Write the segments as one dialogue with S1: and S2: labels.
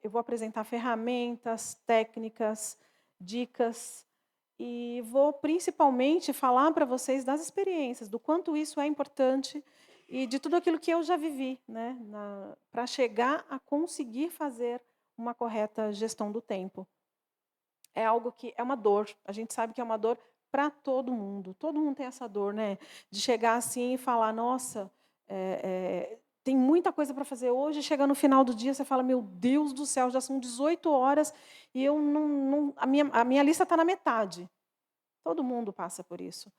S1: eu vou apresentar ferramentas, técnicas, dicas, e vou principalmente falar para vocês das experiências, do quanto isso é importante e de tudo aquilo que eu já vivi, né, para chegar a conseguir fazer uma correta gestão do tempo. É algo que é uma dor, a gente sabe que é uma dor para todo mundo tem essa dor, né, de chegar assim e falar: "Nossa, tem muita coisa para fazer hoje", chega no final do dia, você fala: "Meu Deus do céu, já são 18 horas e eu não a minha lista está na metade". Todo mundo passa por isso.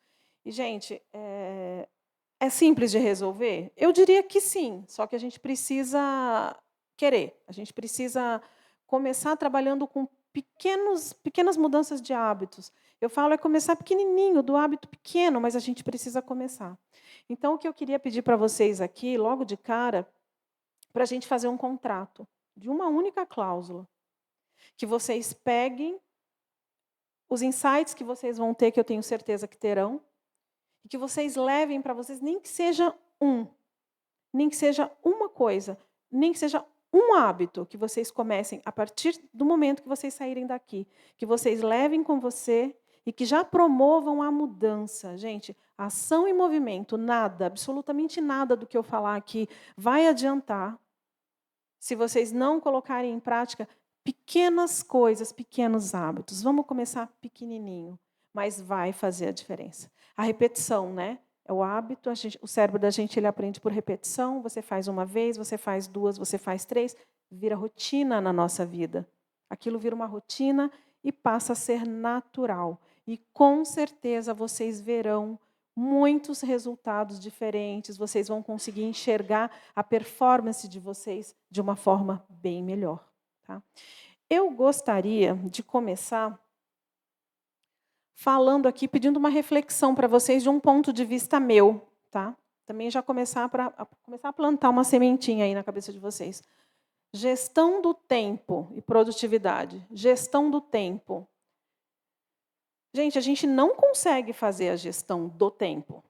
S1: E, gente, é simples de resolver? Eu diria que sim, só que a gente precisa querer, a gente precisa começar trabalhando com pequenas mudanças de hábitos. Eu falo é começar pequenininho, do hábito pequeno, mas a gente precisa começar. Então, o que eu queria pedir para vocês aqui, logo de cara, para a gente fazer um contrato de uma única cláusula, que vocês peguem os insights que vocês vão ter, que eu tenho certeza que terão, e que vocês levem para vocês, nem que seja nem que seja uma coisa, nem que seja um hábito que vocês comecem a partir do momento que vocês saírem daqui, que vocês levem com você e que já promovam a mudança. Gente, ação e movimento, nada, absolutamente nada do que eu falar aqui vai adiantar se vocês não colocarem em prática pequenas coisas, pequenos hábitos. Vamos começar pequenininho, mas vai fazer a diferença. A repetição, né? É o hábito, o cérebro da gente ele aprende por repetição. Você faz uma vez, você faz duas, você faz três, vira rotina na nossa vida. Aquilo vira uma rotina e passa a ser natural. E com certeza vocês verão muitos resultados diferentes, vocês vão conseguir enxergar a performance de vocês de uma forma bem melhor. Tá? Eu gostaria de começar falando aqui, pedindo uma reflexão para vocês de um ponto de vista meu. Tá? Também já começar a plantar uma sementinha aí na cabeça de vocês. Gestão do tempo e produtividade. Gestão do tempo. Gente, a gente não consegue fazer a gestão do tempo.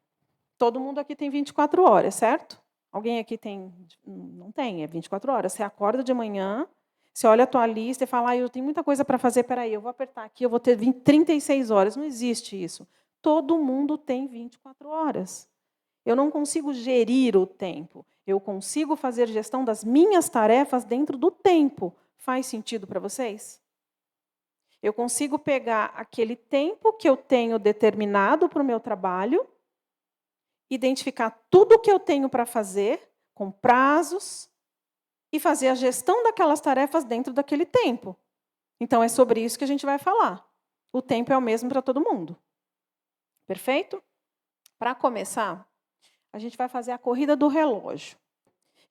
S1: Todo mundo aqui tem 24 horas, certo? Alguém aqui tem? Não tem, é 24 horas. Você acorda de manhã, você olha a tua lista e fala: eu tenho muita coisa para fazer, peraí, eu vou apertar aqui, eu vou ter 36 horas. Não existe isso. Todo mundo tem 24 horas. Eu não consigo gerir o tempo. Eu consigo fazer gestão das minhas tarefas dentro do tempo. Faz sentido para vocês? Eu consigo pegar aquele tempo que eu tenho determinado para o meu trabalho, identificar tudo o que eu tenho para fazer, com prazos, e fazer a gestão daquelas tarefas dentro daquele tempo. Então, é sobre isso que a gente vai falar. O tempo é o mesmo para todo mundo. Perfeito? Para começar, a gente vai fazer a corrida do relógio.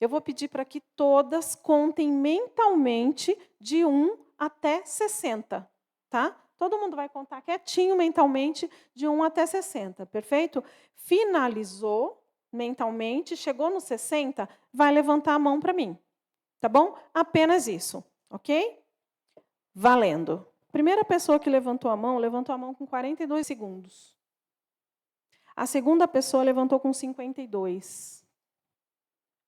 S1: Eu vou pedir para que todas contem mentalmente de 1 até 60. Tá? Todo mundo vai contar quietinho mentalmente de 1 até 60, perfeito? Finalizou mentalmente, chegou no 60, vai levantar a mão para mim. Tá bom? Apenas isso, ok? Valendo. Primeira pessoa que levantou a mão com 42 segundos. A segunda pessoa levantou com 52.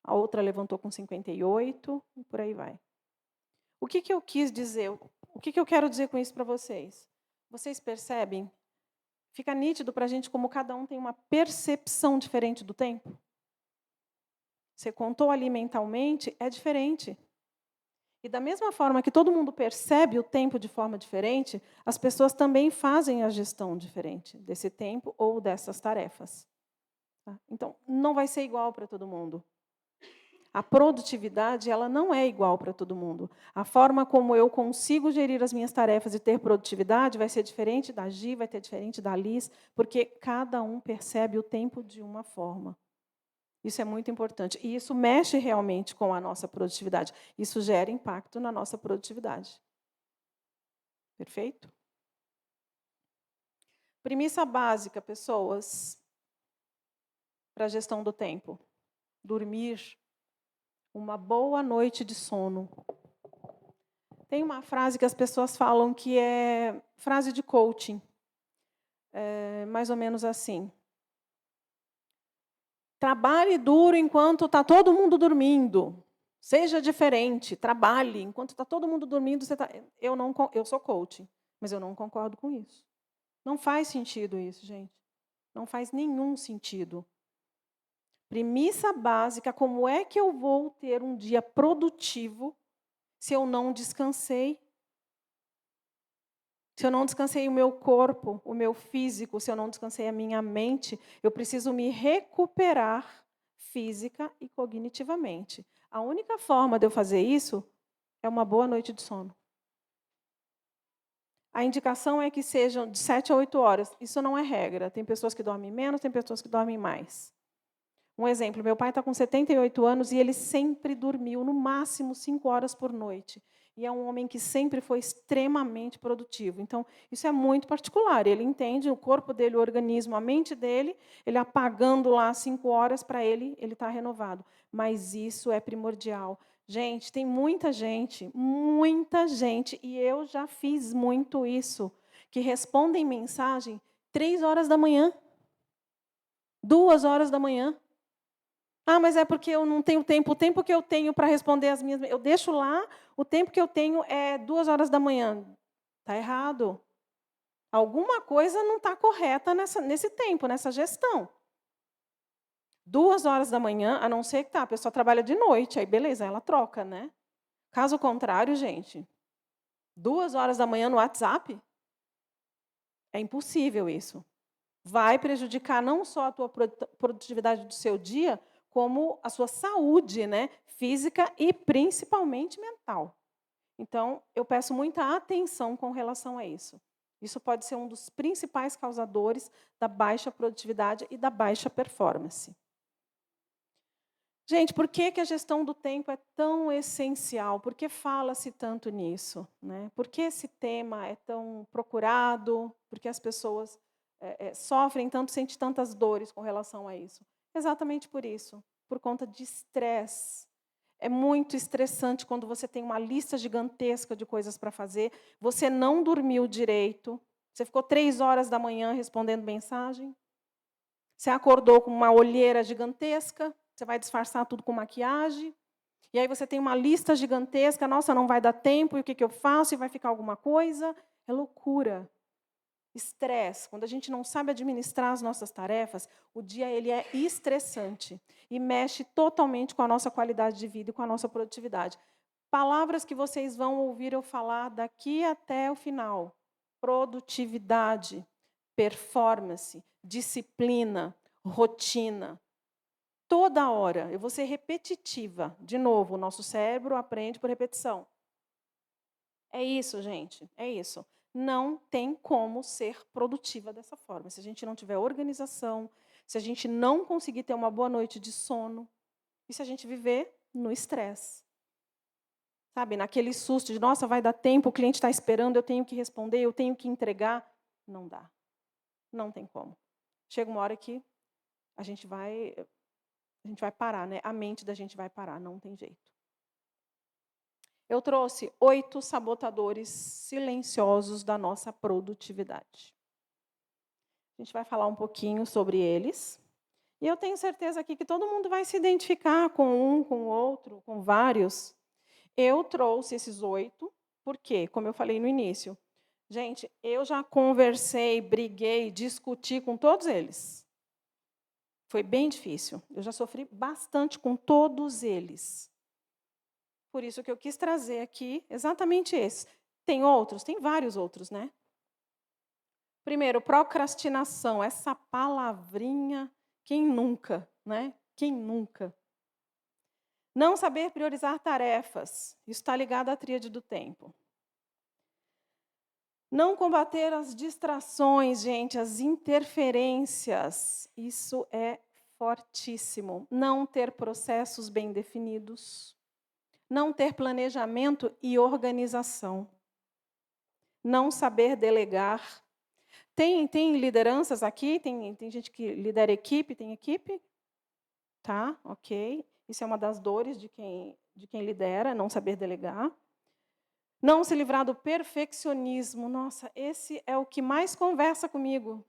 S1: A outra levantou com 58, e por aí vai. O que eu quis dizer? O que eu quero dizer com isso para vocês? Vocês percebem? Fica nítido para a gente como cada um tem uma percepção diferente do tempo? Você contou ali mentalmente, é diferente. E da mesma forma que todo mundo percebe o tempo de forma diferente, as pessoas também fazem a gestão diferente desse tempo ou dessas tarefas. Tá? Então, não vai ser igual para todo mundo. A produtividade ela não é igual para todo mundo. A forma como eu consigo gerir as minhas tarefas e ter produtividade vai ser diferente da Gi, vai ter diferente da Liz, porque cada um percebe o tempo de uma forma. Isso é muito importante. E isso mexe realmente com a nossa produtividade. Isso gera impacto na nossa produtividade. Perfeito? Premissa básica, pessoas, para a gestão do tempo. Dormir uma boa noite de sono. Tem uma frase que as pessoas falam que é frase de coaching. É mais ou menos assim. Trabalhe duro enquanto está todo mundo dormindo. Seja diferente, trabalhe. Enquanto está todo mundo dormindo, você está... Eu sou coach, mas eu não concordo com isso. Não faz sentido isso, gente. Não faz nenhum sentido. Premissa básica, como é que eu vou ter um dia produtivo se eu não descansei? Se eu não descansei o meu corpo, o meu físico, se eu não descansei a minha mente, eu preciso me recuperar física e cognitivamente. A única forma de eu fazer isso é uma boa noite de sono. A indicação é que sejam de 7 a 8 horas. Isso não é regra. Tem pessoas que dormem menos, tem pessoas que dormem mais. Um exemplo, meu pai está com 78 anos e ele sempre dormiu no máximo 5 horas por noite. E é um homem que sempre foi extremamente produtivo. Então, isso é muito particular. Ele entende o corpo dele, o organismo, a mente dele, ele apagando lá 5 horas, para ele está renovado. Mas isso é primordial. Gente, tem muita gente, e eu já fiz muito isso, que respondem mensagem 3 horas da manhã, 2 horas da manhã. Ah, mas é porque eu não tenho tempo. O tempo que eu tenho para responder as minhas... Eu deixo lá, o tempo que eu tenho é 2 horas da manhã. Está errado. Alguma coisa não está correta nesse tempo, nessa gestão. 2 horas da manhã, a não ser que a pessoa trabalha de noite, aí beleza, ela troca, né? Caso contrário, gente, 2 horas da manhã no WhatsApp, é impossível isso. Vai prejudicar não só a tua produtividade do seu dia, como a sua saúde, né, física e principalmente mental. Então, eu peço muita atenção com relação a isso. Isso pode ser um dos principais causadores da baixa produtividade e da baixa performance. Gente, por que a gestão do tempo é tão essencial? Por que fala-se tanto nisso, né? Por que esse tema é tão procurado? Por que as pessoas sofrem tanto, sentem tantas dores com relação a isso? Exatamente por isso, por conta de estresse. É muito estressante quando você tem uma lista gigantesca de coisas para fazer, você não dormiu direito, você ficou 3 horas da manhã respondendo mensagem, você acordou com uma olheira gigantesca, você vai disfarçar tudo com maquiagem, e aí você tem uma lista gigantesca, nossa, não vai dar tempo, e o que eu faço? E vai ficar alguma coisa? É loucura. Estresse. Quando a gente não sabe administrar as nossas tarefas, o dia ele é estressante e mexe totalmente com a nossa qualidade de vida e com a nossa produtividade. Palavras que vocês vão ouvir eu falar daqui até o final. Produtividade, performance, disciplina, rotina. Toda hora. Eu vou ser repetitiva. De novo, o nosso cérebro aprende por repetição. É isso, gente. É isso. Não tem como ser produtiva dessa forma. Se a gente não tiver organização, se a gente não conseguir ter uma boa noite de sono, e se a gente viver no estresse. Sabe, naquele susto de, nossa, vai dar tempo, o cliente está esperando, eu tenho que responder, eu tenho que entregar. Não dá. Não tem como. Chega uma hora que a gente vai parar, né? A mente da gente vai parar, não tem jeito. Eu trouxe 8 sabotadores silenciosos da nossa produtividade. A gente vai falar um pouquinho sobre eles. E eu tenho certeza aqui que todo mundo vai se identificar com um, com o outro, com vários. Eu trouxe esses 8, porque, como eu falei no início, gente, eu já conversei, briguei, discuti com todos eles. Foi bem difícil. Eu já sofri bastante com todos eles. Por isso que eu quis trazer aqui exatamente esse. Tem outros? Tem vários outros, né? Primeiro, procrastinação. Essa palavrinha, quem nunca, né? Quem nunca? Não saber priorizar tarefas. Isso está ligado à tríade do tempo. Não combater as distrações, gente, as interferências. Isso é fortíssimo. Não ter processos bem definidos. Não ter planejamento e organização. Não saber delegar. Tem lideranças aqui? Tem gente que lidera equipe? Tem equipe? Tá, ok. Isso é uma das dores de quem lidera, não saber delegar. Não se livrar do perfeccionismo. Nossa, esse é o que mais conversa comigo.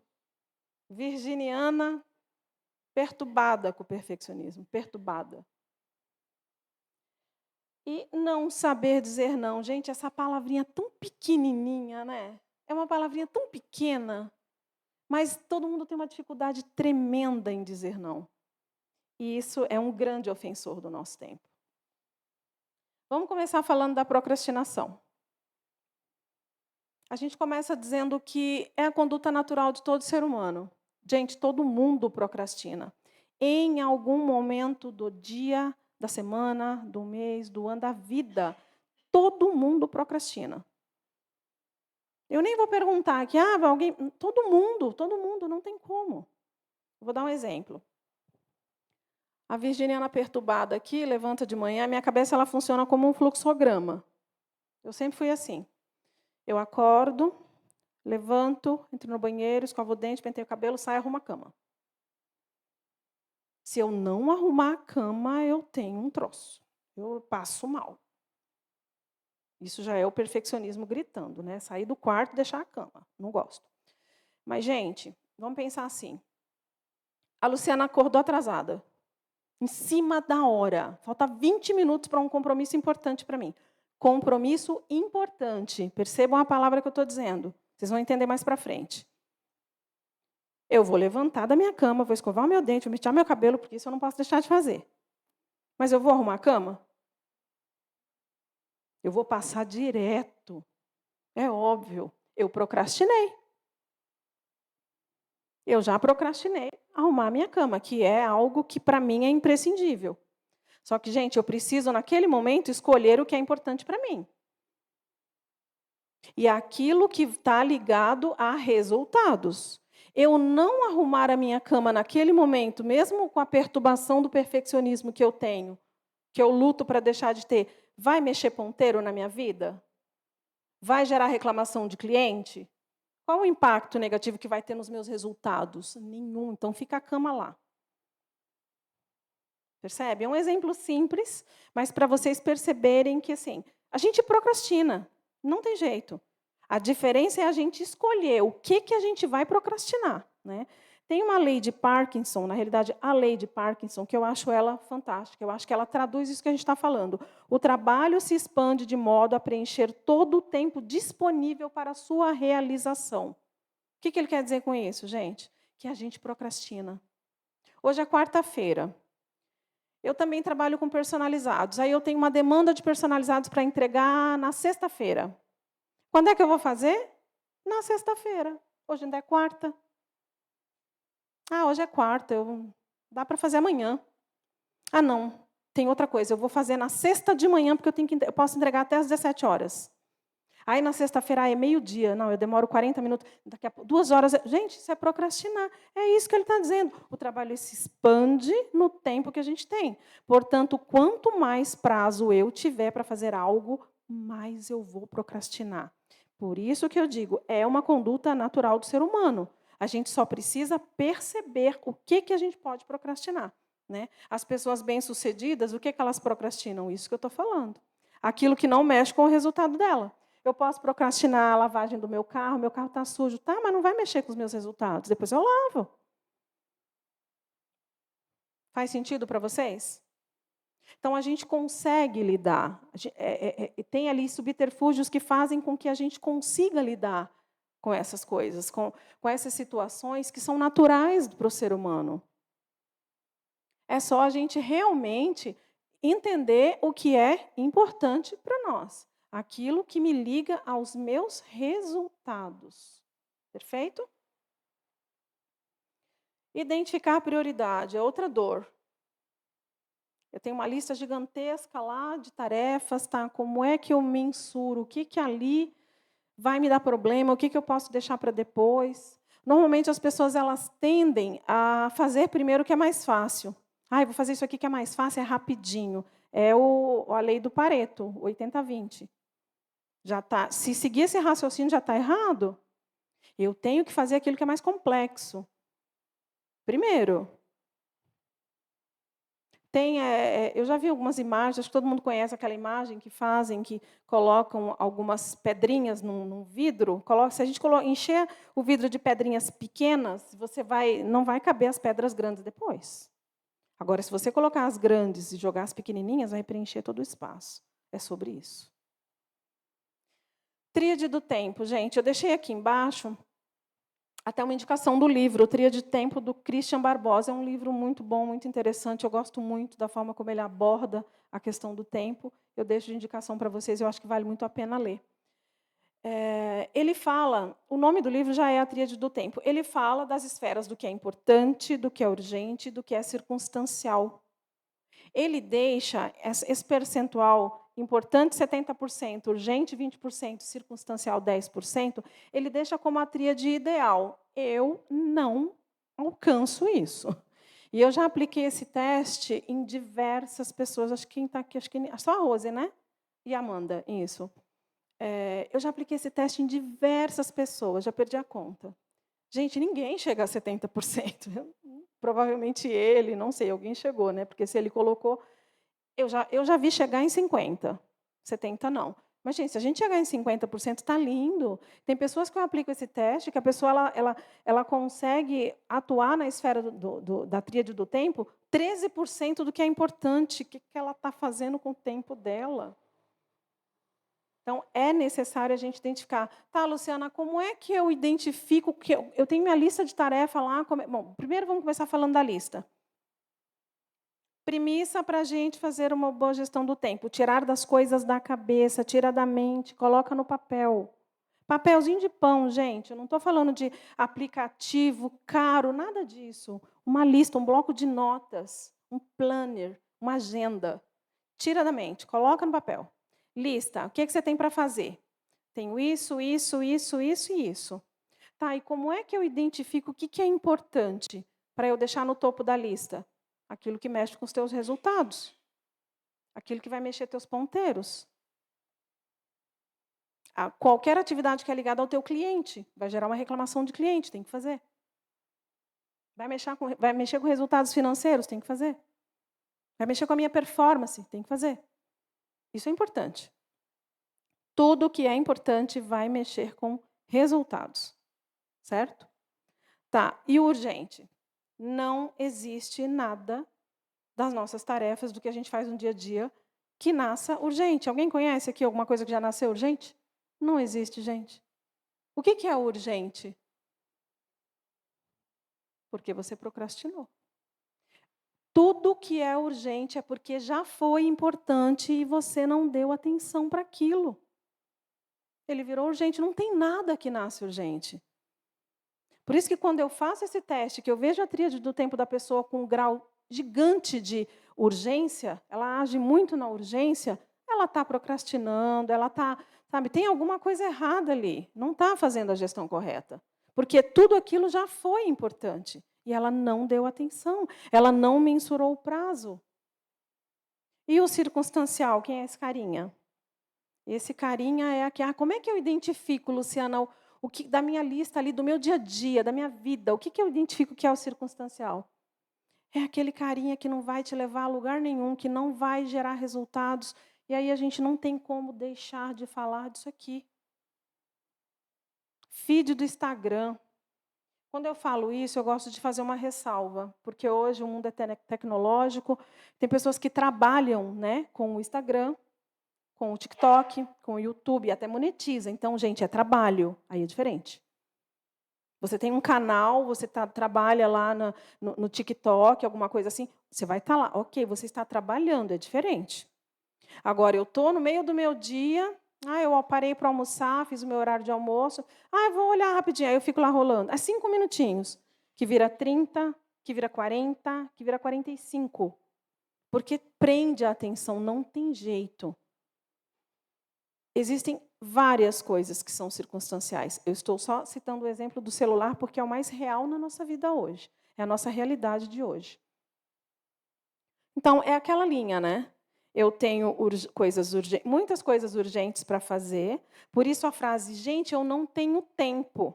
S1: Virginiana, perturbada com o perfeccionismo, perturbada. E não saber dizer não. Gente, essa palavrinha tão pequenininha, né? É uma palavrinha tão pequena, mas todo mundo tem uma dificuldade tremenda em dizer não. E isso é um grande ofensor do nosso tempo. Vamos começar falando da procrastinação. A gente começa dizendo que é a conduta natural de todo ser humano. Gente, todo mundo procrastina. Em algum momento do dia, da semana, do mês, do ano, da vida, todo mundo procrastina. Eu nem vou perguntar aqui, alguém. Todo mundo, não tem como. Vou dar um exemplo. A virginiana perturbada aqui, levanta de manhã, minha cabeça ela funciona como um fluxograma. Eu sempre fui assim. Eu acordo, levanto, entro no banheiro, escovo o dente, penteio o cabelo, saio e arrumo a cama. Se eu não arrumar a cama, eu tenho um troço. Eu passo mal. Isso já é o perfeccionismo gritando, né? Sair do quarto e deixar a cama. Não gosto. Mas, gente, vamos pensar assim. A Luciana acordou atrasada. Em cima da hora. Falta 20 minutos para um compromisso importante para mim. Compromisso importante. Percebam a palavra que eu estou dizendo. Vocês vão entender mais para frente. Eu vou levantar da minha cama, vou escovar o meu dente, vou pentear meu cabelo, porque isso eu não posso deixar de fazer. Mas eu vou arrumar a cama? Eu vou passar direto. É óbvio. Eu procrastinei. Eu já procrastinei arrumar a minha cama, que é algo que para mim é imprescindível. Só que, gente, eu preciso, naquele momento, escolher o que é importante para mim. E aquilo que está ligado a resultados. Eu não arrumar a minha cama naquele momento, mesmo com a perturbação do perfeccionismo que eu tenho, que eu luto para deixar de ter, vai mexer ponteiro na minha vida? Vai gerar reclamação de cliente? Qual o impacto negativo que vai ter nos meus resultados? Nenhum. Então, fica a cama lá. Percebe? É um exemplo simples, mas para vocês perceberem que assim, a gente procrastina, não tem jeito. A diferença é a gente escolher o que a gente vai procrastinar. Né? Tem uma lei de Parkinson, na realidade, a lei de Parkinson, que eu acho ela fantástica. Eu acho que ela traduz isso que a gente está falando. O trabalho se expande de modo a preencher todo o tempo disponível para a sua realização. O que ele quer dizer com isso, gente? Que a gente procrastina. Hoje é quarta-feira. Eu também trabalho com personalizados. Aí eu tenho uma demanda de personalizados para entregar na sexta-feira. Quando é que eu vou fazer? Na sexta-feira. Hoje ainda é quarta. Hoje é quarta. Dá para fazer amanhã. Não. Tem outra coisa. Eu vou fazer na sexta de manhã, porque eu posso entregar até às 17 horas. Aí na sexta-feira é meio-dia. Não, eu demoro 40 minutos. Daqui a 2 horas. Gente, isso é procrastinar. É isso que ele está dizendo. O trabalho se expande no tempo que a gente tem. Portanto, quanto mais prazo eu tiver para fazer algo, mais eu vou procrastinar. Por isso que eu digo, é uma conduta natural do ser humano. A gente só precisa perceber o que a gente pode procrastinar. Né? As pessoas bem-sucedidas, o que elas procrastinam? Isso que eu estou falando. Aquilo que não mexe com o resultado dela. Eu posso procrastinar a lavagem do meu carro está sujo. Tá, mas não vai mexer com os meus resultados. Depois eu lavo. Faz sentido para vocês? Então, a gente consegue lidar. Tem ali subterfúgios que fazem com que a gente consiga lidar com essas coisas, com essas situações que são naturais para o ser humano. É só a gente realmente entender o que é importante para nós. Aquilo que me liga aos meus resultados. Perfeito? Identificar a prioridade é outra dor. Eu tenho uma lista gigantesca lá de tarefas, tá? Como é que eu mensuro? O que ali vai me dar problema? O que eu posso deixar para depois? Normalmente as pessoas elas tendem a fazer primeiro o que é mais fácil. Eu vou fazer isso aqui que é mais fácil, é rapidinho. É a lei do Pareto, 80-20. Já tá, se seguir esse raciocínio já está errado. Eu tenho que fazer aquilo que é mais complexo. Primeiro. Eu já vi algumas imagens, acho que todo mundo conhece aquela imagem que fazem, que colocam algumas pedrinhas num vidro. Se a gente encher o vidro de pedrinhas pequenas, não vai caber as pedras grandes depois. Agora, se você colocar as grandes e jogar as pequenininhas, vai preencher todo o espaço. é sobre isso. Tríade do tempo, gente, eu deixei aqui embaixo até uma indicação do livro, o Tríade do Tempo, do Christian Barbosa. É um livro muito bom, muito interessante. Eu gosto muito da forma como ele aborda a questão do tempo. Eu deixo de indicação para vocês, eu acho que vale muito a pena ler. Ele fala, o nome do livro já é a Tríade do Tempo. Ele fala das esferas do que é importante, do que é urgente, do que é circunstancial. Ele deixa esse percentual importante, 70%, urgente, 20%, circunstancial, 10%, ele deixa como a tríade ideal. Eu não alcanço isso. E eu já apliquei esse teste em diversas pessoas. Acho que quem está aqui, só a Rose, né? E a Amanda, isso. Eu já apliquei esse teste em diversas pessoas, já perdi a conta. Gente, ninguém chega a 70%. Provavelmente ele, não sei, alguém chegou, né? Porque se ele colocou... Eu já vi chegar em 50%, 70% não. Mas, gente, se a gente chegar em 50%, está lindo. Tem pessoas que eu aplico esse teste, que a pessoa ela consegue atuar na esfera da tríade do tempo 13% do que é importante, o que ela está fazendo com o tempo dela. Então, é necessário a gente identificar. Tá, Luciana, como é que eu identifico que eu tenho minha lista de tarefa lá? Bom, primeiro vamos começar falando da lista. Premissa para a gente fazer uma boa gestão do tempo. Tirar das coisas da cabeça, tira da mente, coloca no papel. Papelzinho de pão, gente. Eu não estou falando de aplicativo caro, nada disso. Uma lista, um bloco de notas, um planner, uma agenda. Tira da mente, coloca no papel. Lista, o que você tem para fazer? Tenho isso, isso, isso, isso e isso. Tá, e como é que eu identifico o que é importante para eu deixar no topo da lista? Aquilo que mexe com os teus resultados. Aquilo que vai mexer teus ponteiros. Qualquer atividade que é ligada ao teu cliente vai gerar uma reclamação de cliente, tem que fazer. Vai mexer com resultados financeiros, tem que fazer. Vai mexer com a minha performance, tem que fazer. Isso é importante. Tudo que é importante vai mexer com resultados. Certo? Tá, e o urgente? Não existe nada das nossas tarefas, do que a gente faz no dia a dia, que nasça urgente. Alguém conhece aqui alguma coisa que já nasceu urgente? Não existe, gente. O que é urgente? Porque você procrastinou. Tudo que é urgente é porque já foi importante e você não deu atenção para aquilo. Ele virou urgente. Não tem nada que nasce urgente. Por isso que quando eu faço esse teste, que eu vejo a tríade do tempo da pessoa com um grau gigante de urgência, ela age muito na urgência, ela está procrastinando, ela está, sabe, tem alguma coisa errada ali, não está fazendo a gestão correta. Porque tudo aquilo já foi importante e ela não deu atenção, ela não mensurou o prazo. E o circunstancial, quem é esse carinha? Esse carinha é aqui. Como é que eu identifico, Luciana, o que da minha lista ali, do meu dia a dia, da minha vida, o que eu identifico que é o circunstancial? É aquele carinha que não vai te levar a lugar nenhum, que não vai gerar resultados. E aí a gente não tem como deixar de falar disso aqui. Feed do Instagram. Quando eu falo isso, eu gosto de fazer uma ressalva, porque hoje o mundo é tecnológico, tem pessoas que trabalham, né, com o Instagram, com o TikTok, com o YouTube, até monetiza. Então, gente, é trabalho. Aí é diferente. Você tem um canal, você trabalha lá no TikTok, alguma coisa assim, você vai estar lá. Ok, você está trabalhando, é diferente. Agora, eu estou no meio do meu dia, eu parei para almoçar, fiz o meu horário de almoço, eu vou olhar rapidinho, aí eu fico lá rolando. 5 minutinhos, que vira 30, que vira 40, que vira 45. Porque prende a atenção, não tem jeito. Existem várias coisas que são circunstanciais. Eu estou só citando o exemplo do celular porque é o mais real na nossa vida hoje. É a nossa realidade de hoje. Então, é aquela linha, né? Eu tenho muitas coisas urgentes para fazer, por isso a frase, gente, eu não tenho tempo.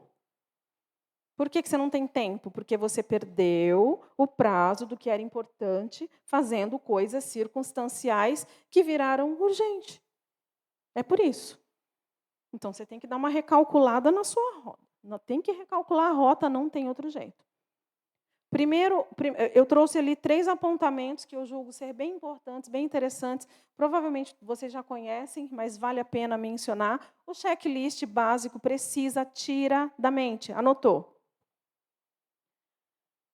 S1: Por que você não tem tempo? Porque você perdeu o prazo do que era importante fazendo coisas circunstanciais que viraram urgente. É por isso. Então, você tem que dar uma recalculada na sua rota. Tem que recalcular a rota, não tem outro jeito. Primeiro, eu trouxe ali 3 apontamentos que eu julgo ser bem importantes, bem interessantes. Provavelmente vocês já conhecem, mas vale a pena mencionar. O checklist básico precisa, tira da mente. Anotou.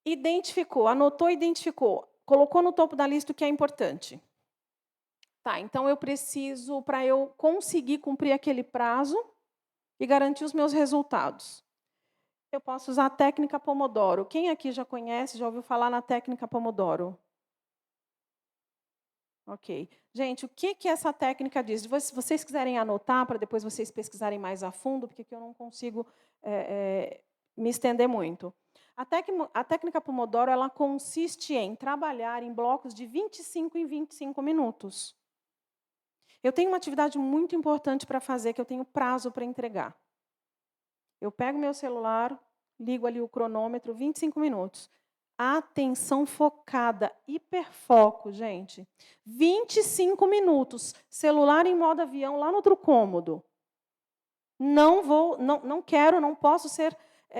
S1: Identificou, anotou, identificou. Colocou no topo da lista o que é importante. Tá, então eu preciso, para eu conseguir cumprir aquele prazo e garantir os meus resultados. Eu posso usar a técnica Pomodoro. Quem aqui já conhece, já ouviu falar na técnica Pomodoro? Ok. Gente, o que essa técnica diz? Se vocês quiserem anotar, para depois vocês pesquisarem mais a fundo, porque aqui eu não consigo me estender muito. A técnica Pomodoro ela consiste em trabalhar em blocos de 25 em 25 minutos. Eu tenho uma atividade muito importante para fazer, que eu tenho prazo para entregar. Eu pego meu celular, ligo ali o cronômetro, 25 minutos. Atenção focada, hiperfoco, gente. 25 minutos, celular em modo avião, lá no outro cômodo. Não quero, não posso ser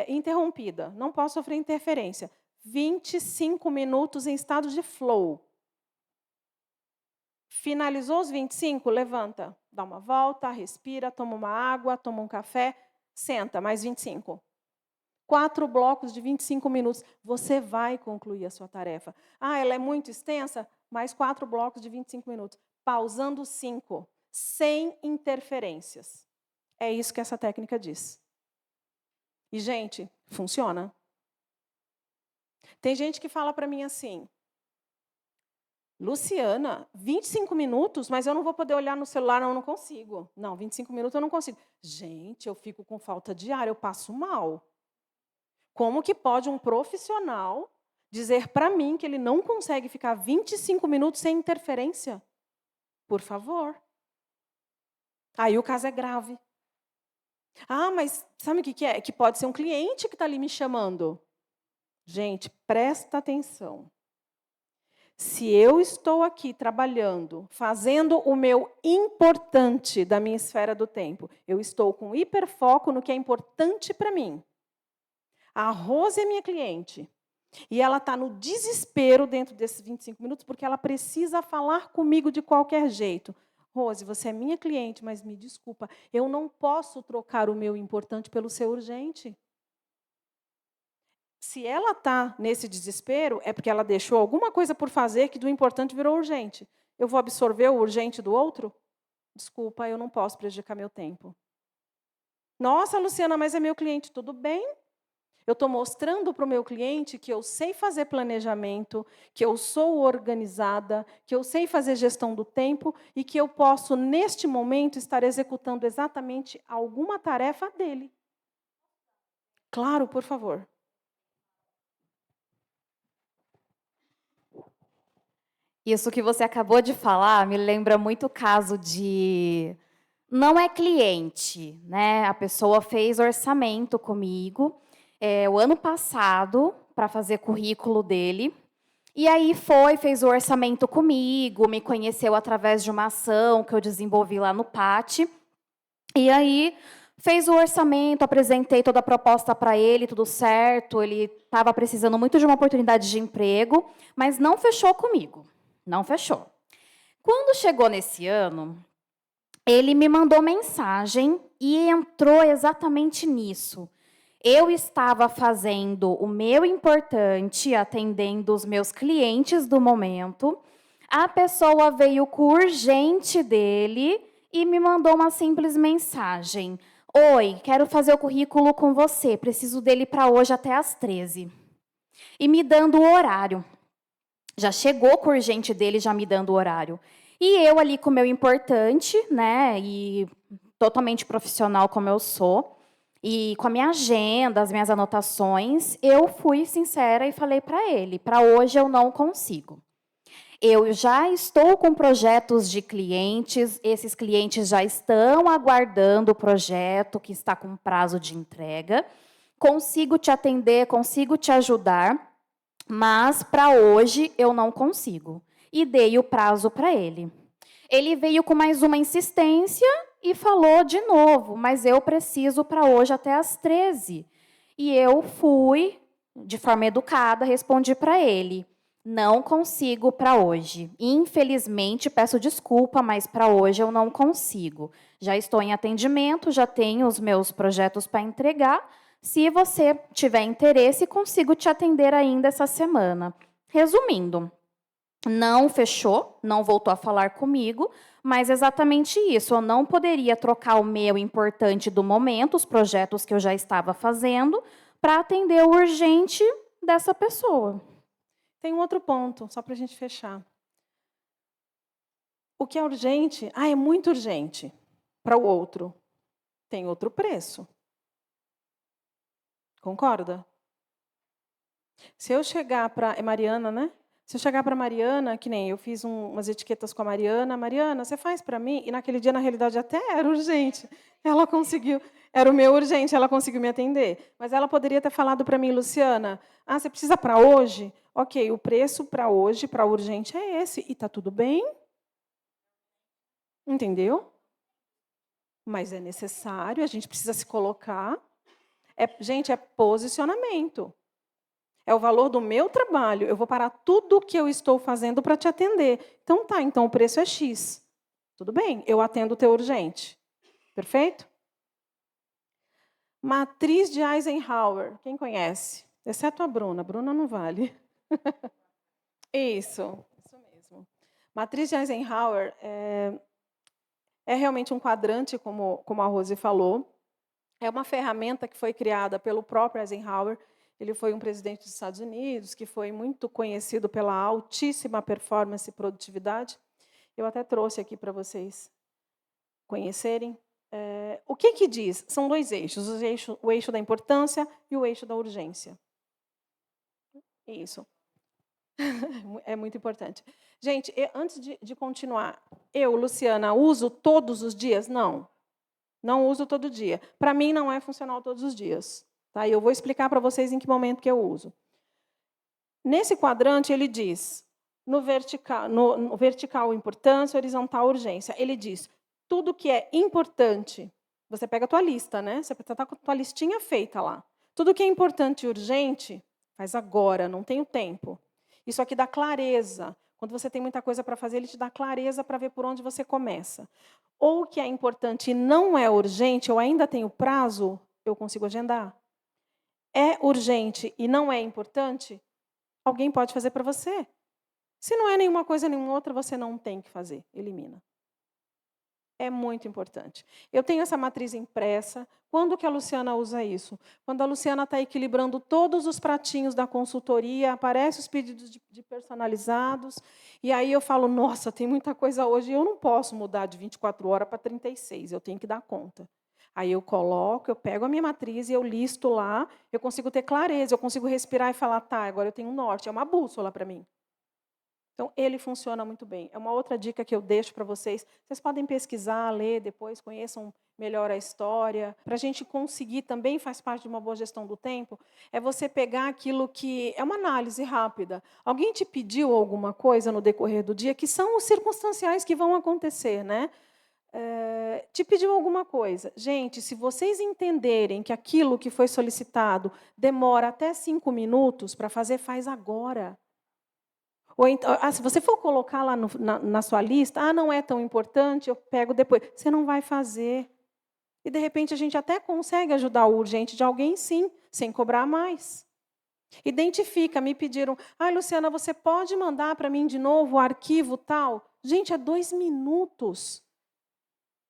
S1: interrompida, não posso sofrer interferência. 25 minutos em estado de flow. Finalizou os 25? Levanta, dá uma volta, respira, toma uma água, toma um café, senta, mais 25. 4 blocos de 25 minutos. Você vai concluir a sua tarefa. Ah, ela é muito extensa? Mais 4 blocos de 25 minutos. Pausando 5, sem interferências. É isso que essa técnica diz. E, gente, funciona. Tem gente que fala para mim assim, Luciana, 25 minutos, mas eu não vou poder olhar no celular, não, eu não consigo. Não, 25 minutos eu não consigo. Gente, eu fico com falta de ar, eu passo mal. Como que pode um profissional dizer para mim que ele não consegue ficar 25 minutos sem interferência? Por favor. Aí o caso é grave. Ah, mas sabe o que é? Que pode ser um cliente que está ali me chamando. Gente, presta atenção. Se eu estou aqui trabalhando, fazendo o meu importante da minha esfera do tempo, eu estou com hiperfoco no que é importante para mim. A Rose é minha cliente. E ela está no desespero dentro desses 25 minutos, porque ela precisa falar comigo de qualquer jeito. Rose, você é minha cliente, mas me desculpa, eu não posso trocar o meu importante pelo seu urgente. Se ela está nesse desespero, é porque ela deixou alguma coisa por fazer que do importante virou urgente. Eu vou absorver o urgente do outro? Desculpa, eu não posso prejudicar meu tempo. Nossa, Luciana, mas é meu cliente. Tudo bem. Eu estou mostrando para o meu cliente que eu sei fazer planejamento, que eu sou organizada, que eu sei fazer gestão do tempo e que eu posso, neste momento, estar executando exatamente alguma tarefa dele. Claro, por favor.
S2: Isso que você acabou de falar me lembra muito o caso de... Não é cliente, né? A pessoa fez orçamento comigo o ano passado para fazer currículo dele. E aí fez o orçamento comigo, me conheceu através de uma ação que eu desenvolvi lá no PAT. E aí fez o orçamento, apresentei toda a proposta para ele, tudo certo. Ele estava precisando muito de uma oportunidade de emprego, mas não fechou comigo. Não fechou. Quando chegou nesse ano, ele me mandou mensagem e entrou exatamente nisso. Eu estava fazendo o meu importante, atendendo os meus clientes do momento. A pessoa veio com o urgente dele e me mandou uma simples mensagem. Oi, quero fazer o currículo com você, preciso dele para hoje até às 13. E me dando o horário. Já chegou com o urgente dele, já me dando o horário. E eu ali com o meu importante, né, e totalmente profissional como eu sou, e com a minha agenda, as minhas anotações, eu fui sincera e falei para ele, para hoje eu não consigo. Eu já estou com projetos de clientes, esses clientes já estão aguardando o projeto que está com prazo de entrega, consigo te atender, consigo te ajudar, mas para hoje eu não consigo. E dei o prazo para ele. Ele veio com mais uma insistência e falou de novo, mas eu preciso para hoje até às 13. E eu fui de forma educada, respondi para ele: não consigo para hoje. Infelizmente, peço desculpa, mas para hoje eu não consigo. Já estou em atendimento, já tenho os meus projetos para entregar. Se você tiver interesse, consigo te atender ainda essa semana. Resumindo, não fechou, não voltou a falar comigo, mas exatamente isso. Eu não poderia trocar o meu importante do momento, os projetos que eu já estava fazendo, para atender o urgente dessa pessoa.
S1: Tem um outro ponto, só para a gente fechar. O que é urgente, é muito urgente para o outro. Tem outro preço. Concorda? Se eu chegar para... É Mariana, né? Se eu chegar para a Mariana, que nem eu fiz umas etiquetas com a Mariana, Mariana, você faz para mim? E naquele dia, na realidade, até era urgente. Ela conseguiu, era o meu urgente, ela conseguiu me atender. Mas ela poderia ter falado para mim, Luciana, você precisa para hoje? Ok, o preço para hoje, para urgente, é esse. E está tudo bem? Entendeu? Mas é necessário, a gente precisa se colocar. Gente, é posicionamento. É o valor do meu trabalho. Eu vou parar tudo o que eu estou fazendo para te atender. Então tá, então o preço é X. Tudo bem, eu atendo o teu urgente. Perfeito? Matriz de Eisenhower. Quem conhece? Exceto a Bruna. Bruna não vale. Isso mesmo. Matriz de Eisenhower é realmente um quadrante, como a Rose falou. É uma ferramenta que foi criada pelo próprio Eisenhower. Ele foi um presidente dos Estados Unidos, que foi muito conhecido pela altíssima performance e produtividade. Eu até trouxe aqui para vocês conhecerem. O que diz? São dois eixos, o eixo da importância e o eixo da urgência. Isso. É muito importante. Gente, antes de continuar, eu, Luciana, uso todos os dias? Não. Não uso todo dia. Para mim, não é funcional todos os dias. Tá? E eu vou explicar para vocês em que momento que eu uso. Nesse quadrante, ele diz, no vertical importância, horizontal urgência. Ele diz, tudo que é importante, você pega a tua lista, né? Você está com a tua listinha feita lá. Tudo que é importante e urgente, faz agora, não tenho tempo. Isso aqui dá clareza. Quando você tem muita coisa para fazer, ele te dá clareza para ver por onde você começa. Ou o que é importante e não é urgente, eu ainda tenho prazo, eu consigo agendar. É urgente e não é importante, alguém pode fazer para você. Se não é nenhuma coisa, nenhuma outra, você não tem que fazer. Elimina. É muito importante. Eu tenho essa matriz impressa. Quando que a Luciana usa isso? Quando a Luciana está equilibrando todos os pratinhos da consultoria, aparecem os pedidos de personalizados, e aí eu falo, nossa, tem muita coisa hoje, eu não posso mudar de 24 horas para 36, eu tenho que dar conta. Aí eu coloco, eu pego a minha matriz e eu listo lá, eu consigo ter clareza, eu consigo respirar e falar, tá, agora eu tenho um norte, é uma bússola para mim. Então, ele funciona muito bem. É uma outra dica que eu deixo para vocês. Vocês podem pesquisar, ler depois, conheçam melhor a história. Para a gente conseguir, também faz parte de uma boa gestão do tempo, é você pegar aquilo que é uma análise rápida. Alguém te pediu alguma coisa no decorrer do dia, que são os circunstanciais que vão acontecer, né? Te pediu alguma coisa. Gente, se vocês entenderem que aquilo que foi solicitado demora até 5 minutos para fazer, faz agora. Ou então, se você for colocar lá na sua lista, não é tão importante, eu pego depois. Você não vai fazer. E, de repente, a gente até consegue ajudar o urgente de alguém, sim, sem cobrar mais. Identifica, me pediram, Luciana, você pode mandar para mim de novo o arquivo tal? Gente, é 2 minutos.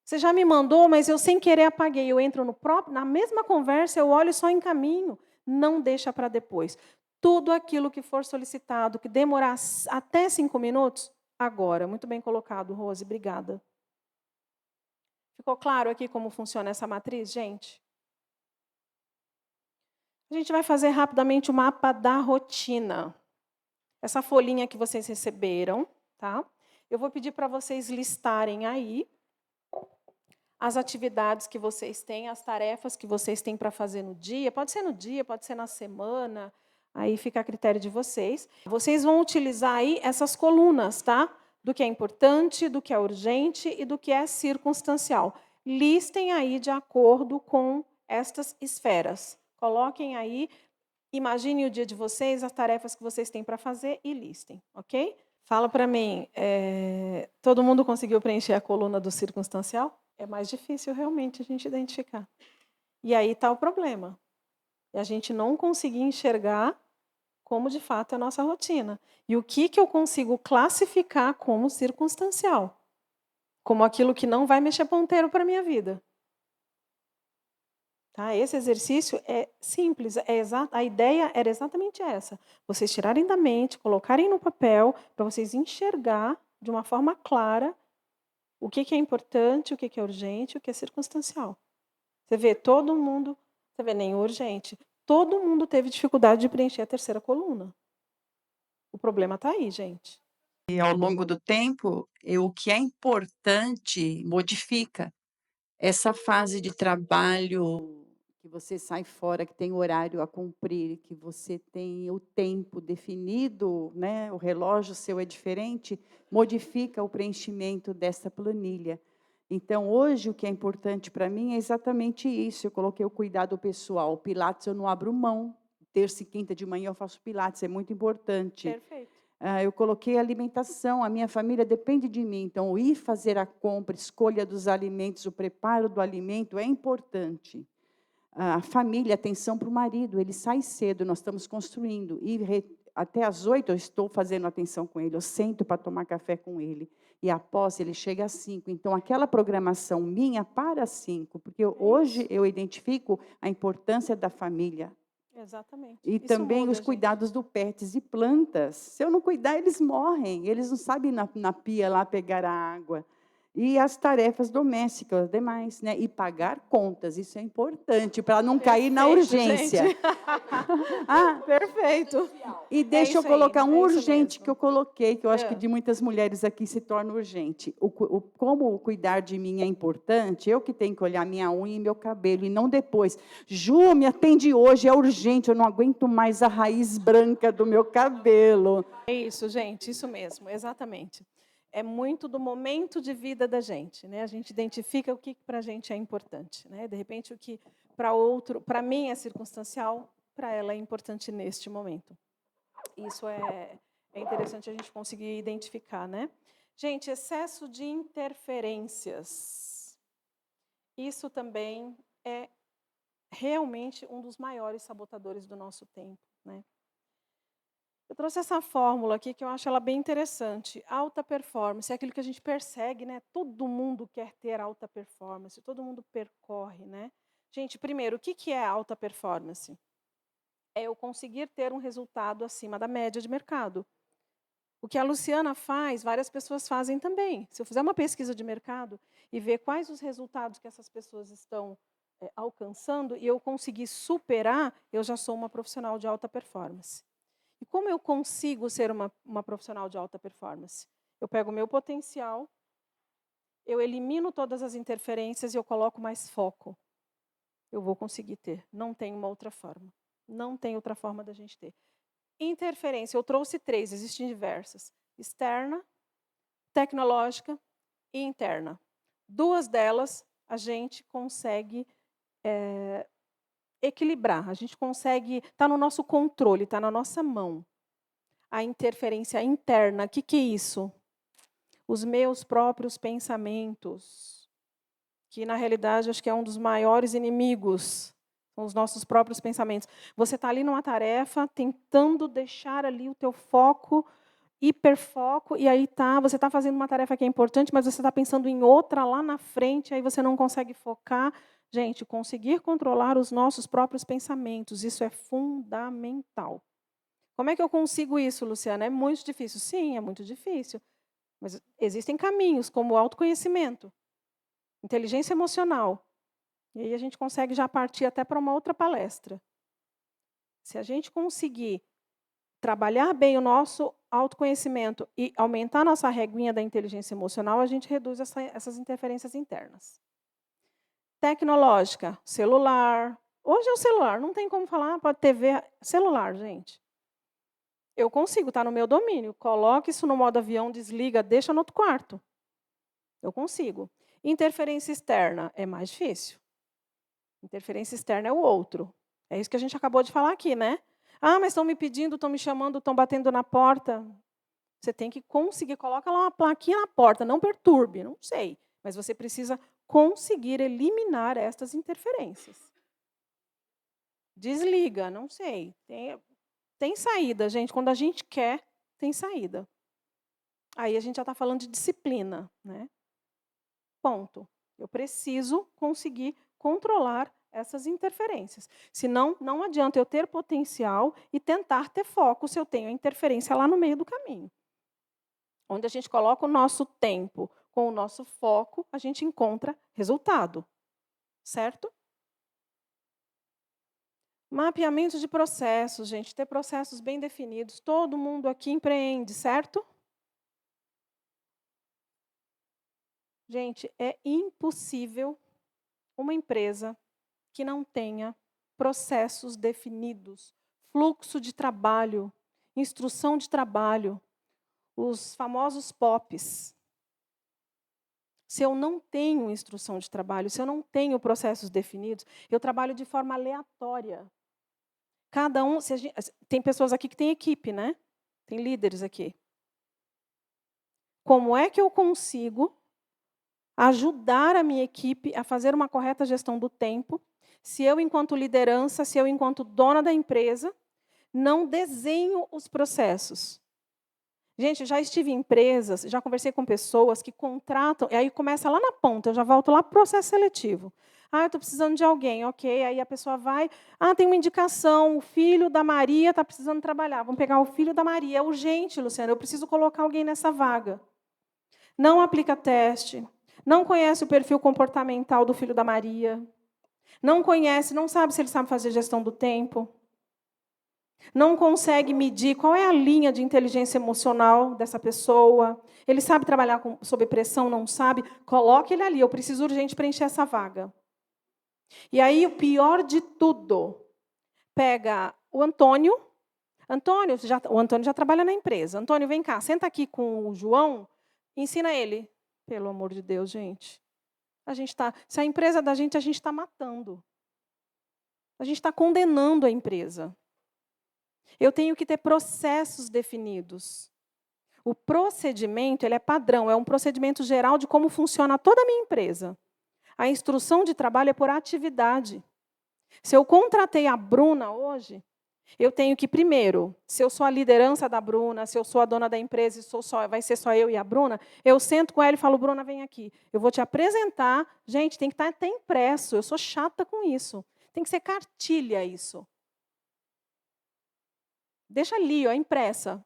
S1: Você já me mandou, mas eu sem querer apaguei. Eu entro na mesma conversa, eu olho e só encaminho. Não deixa para depois. Tudo aquilo que for solicitado, que demorar até 5 minutos, agora. Muito bem colocado, Rose. Obrigada. Ficou claro aqui como funciona essa matriz, gente? A gente vai fazer rapidamente o mapa da rotina. Essa folhinha que vocês receberam, tá? Eu vou pedir para vocês listarem aí as atividades que vocês têm, as tarefas que vocês têm para fazer no dia. Pode ser no dia, pode ser na semana. Aí fica a critério de vocês. Vocês vão utilizar aí essas colunas, tá? Do que é importante, do que é urgente e do que é circunstancial. Listem aí de acordo com estas esferas. Coloquem aí. Imagine o dia de vocês, as tarefas que vocês têm para fazer e listem, ok? Fala para mim, todo mundo conseguiu preencher a coluna do circunstancial? É mais difícil realmente a gente identificar. E aí está o problema. É a gente não conseguir enxergar como de fato é a nossa rotina. E o que eu consigo classificar como circunstancial? Como aquilo que não vai mexer ponteiro para a minha vida. Tá? Esse exercício é simples, a ideia era exatamente essa. Vocês tirarem da mente, colocarem no papel, para vocês enxergar de uma forma clara o que é importante, o que é urgente, o que é circunstancial. Você vê, todo mundo, você vê, nem urgente, todo mundo teve dificuldade de preencher a terceira coluna. O problema está aí, gente.
S3: E ao longo do tempo, o que é importante modifica. Essa fase de trabalho que você sai fora, que tem horário a cumprir, que você tem o tempo definido, né? O relógio seu é diferente, modifica o preenchimento dessa planilha. Então, hoje, o que é importante para mim é exatamente isso. Eu coloquei o cuidado pessoal. O Pilates eu não abro mão. Terça e quinta de manhã eu faço Pilates, é muito importante.
S1: Perfeito.
S3: Eu coloquei alimentação, a minha família depende de mim, então ir fazer a compra, escolha dos alimentos, o preparo do alimento é importante. A família, atenção para o marido, ele sai cedo, nós estamos construindo, até às 8 eu estou fazendo atenção com ele, eu sento para tomar café com ele, e após ele chega às 5, então aquela programação minha para às 5, porque hoje eu identifico a importância da família.
S1: Exatamente.
S3: E
S1: Isso
S3: também
S1: muda,
S3: os cuidados do pets e plantas. Se eu não cuidar, eles morrem. Eles não sabem ir na pia lá pegar a água. E as tarefas domésticas, demais, né? E pagar contas, isso é importante, para não cair na urgência.
S1: Gente. Perfeito.
S3: E deixa eu colocar um urgente que eu coloquei, que eu acho que
S1: É.
S3: de muitas mulheres aqui se torna urgente. Como cuidar de mim é importante, eu que tenho que olhar minha unha e meu cabelo, e não depois. Ju, me atende hoje, é urgente, eu não aguento mais a raiz branca do meu cabelo.
S1: É isso, gente, isso mesmo, exatamente. É muito do momento de vida da gente, né? A gente identifica o que para a gente é importante, né? De repente, o que para outro, para mim é circunstancial, para ela é importante neste momento. Isso é interessante a gente conseguir identificar, né? Gente, excesso de interferências. Isso também é realmente um dos maiores sabotadores do nosso tempo, né? Eu trouxe essa fórmula aqui que eu acho ela bem interessante. Alta performance é aquilo que a gente persegue, né? Todo mundo quer ter alta performance, todo mundo percorre, né? Gente, primeiro, o que é alta performance? É eu conseguir ter um resultado acima da média de mercado. O que a Luciana faz, várias pessoas fazem também. Se eu fizer uma pesquisa de mercado e ver quais os resultados que essas pessoas estão alcançando e eu conseguir superar, eu já sou uma profissional de alta performance. E como eu consigo ser uma profissional de alta performance? Eu pego o meu potencial, eu elimino todas as interferências e eu coloco mais foco. Eu vou conseguir ter. Não tem uma outra forma. Não tem outra forma da gente ter. Interferência, eu trouxe 3, existem diversas. Externa, tecnológica e interna. 2 delas a gente consegue equilibrar, a gente consegue, está no nosso controle, está na nossa mão. A interferência interna, o que é isso? Os meus próprios pensamentos, que na realidade acho que é um dos maiores inimigos, são os nossos próprios pensamentos. Você está ali numa tarefa, tentando deixar ali o teu foco, hiperfoco, e aí você está fazendo uma tarefa que é importante, mas você está pensando em outra lá na frente, aí você não consegue focar. Gente, conseguir controlar os nossos próprios pensamentos, isso é fundamental. Como é que eu consigo isso, Luciana? É muito difícil. Sim, é muito difícil. Mas existem caminhos, como o autoconhecimento, inteligência emocional. E aí a gente consegue já partir até para uma outra palestra. Se a gente conseguir trabalhar bem o nosso autoconhecimento e aumentar a nossa reguinha da inteligência emocional, a gente reduz essas interferências internas. Tecnológica, celular. Hoje é o celular, não tem como falar, pode TV, celular, gente. Eu consigo, está no meu domínio. Coloque isso no modo avião, desliga, deixa no outro quarto. Eu consigo. Interferência externa é mais difícil. Interferência externa é o outro. É isso que a gente acabou de falar aqui, né? Ah, mas estão me pedindo, estão me chamando, estão batendo na porta. Você tem que conseguir, coloca lá uma plaquinha na porta, não perturbe, não sei. Mas você precisa conseguir eliminar estas interferências. Desliga, não sei. Tem saída, gente. Quando a gente quer, tem saída. Aí a gente já está falando de disciplina, né? Ponto. Eu preciso conseguir controlar essas interferências. Senão, não adianta eu ter potencial e tentar ter foco se eu tenho a interferência lá no meio do caminho. Onde a gente coloca o nosso tempo com o nosso foco, a gente encontra resultado. Certo? Mapeamento de processos, gente. Ter processos bem definidos. Todo mundo aqui empreende, certo? Gente, é impossível uma empresa que não tenha processos definidos, fluxo de trabalho, instrução de trabalho, os famosos POPs. Se eu não tenho instrução de trabalho, se eu não tenho processos definidos, eu trabalho de forma aleatória. Cada um, tem pessoas aqui que têm equipe, né? Tem líderes aqui. Como é que eu consigo ajudar a minha equipe a fazer uma correta gestão do tempo, se eu, enquanto liderança, se eu, enquanto dona da empresa, não desenho os processos? Gente, já estive em empresas, já conversei com pessoas que contratam, e aí começa lá na ponta, eu já volto lá para o processo seletivo. Ah, eu estou precisando de alguém, ok. Aí a pessoa vai, tem uma indicação, o filho da Maria está precisando trabalhar. Vamos pegar o filho da Maria, é urgente, Luciana, eu preciso colocar alguém nessa vaga. Não aplica teste, não conhece o perfil comportamental do filho da Maria, não conhece, não sabe se ele sabe fazer gestão do tempo, não consegue medir qual é a linha de inteligência emocional dessa pessoa, ele sabe trabalhar sob pressão, não sabe, coloque ele ali, eu preciso urgente preencher essa vaga. E aí, o pior de tudo, pega o Antônio, o Antônio já trabalha na empresa. Antônio, vem cá, senta aqui com o João, ensina ele. Pelo amor de Deus, gente. Se a empresa da gente, a gente está matando. A gente está condenando a empresa. Eu tenho que ter processos definidos. O procedimento, ele é padrão, é um procedimento geral de como funciona toda a minha empresa. A instrução de trabalho é por atividade. Se eu contratei a Bruna hoje, eu tenho que, primeiro, se eu sou a liderança da Bruna, se eu sou a dona da empresa e vai ser só eu e a Bruna, eu sento com ela e falo, Bruna, vem aqui. Eu vou te apresentar. Gente, tem que estar até impresso. Eu sou chata com isso. Tem que ser cartilha isso. Deixa ali, impressa.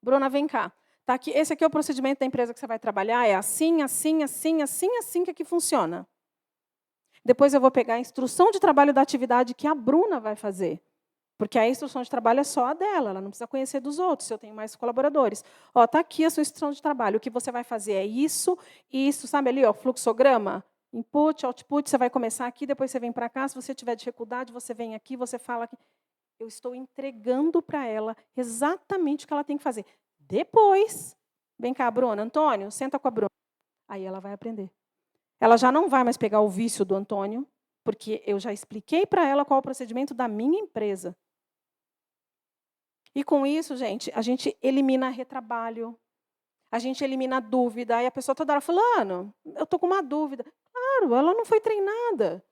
S1: Bruna, vem cá. Tá aqui, esse aqui é o procedimento da empresa que você vai trabalhar. É assim, assim, assim, assim, assim que aqui funciona. Depois eu vou pegar a instrução de trabalho da atividade que a Bruna vai fazer. Porque a instrução de trabalho é só a dela, ela não precisa conhecer dos outros, se eu tenho mais colaboradores. Está aqui a sua instrução de trabalho, o que você vai fazer é isso, sabe ali, fluxograma? Input, output, você vai começar aqui, depois você vem para cá, se você tiver dificuldade, você vem aqui, você fala aqui. Eu estou entregando para ela exatamente o que ela tem que fazer. Depois, vem cá, Bruna, Antônio, senta com a Bruna. Aí ela vai aprender. Ela já não vai mais pegar o vício do Antônio, porque eu já expliquei para ela qual é o procedimento da minha empresa. E com isso, gente, a gente elimina retrabalho, a gente elimina dúvida. Aí a pessoa toda hora falando, eu estou com uma dúvida. Claro, ela não foi treinada.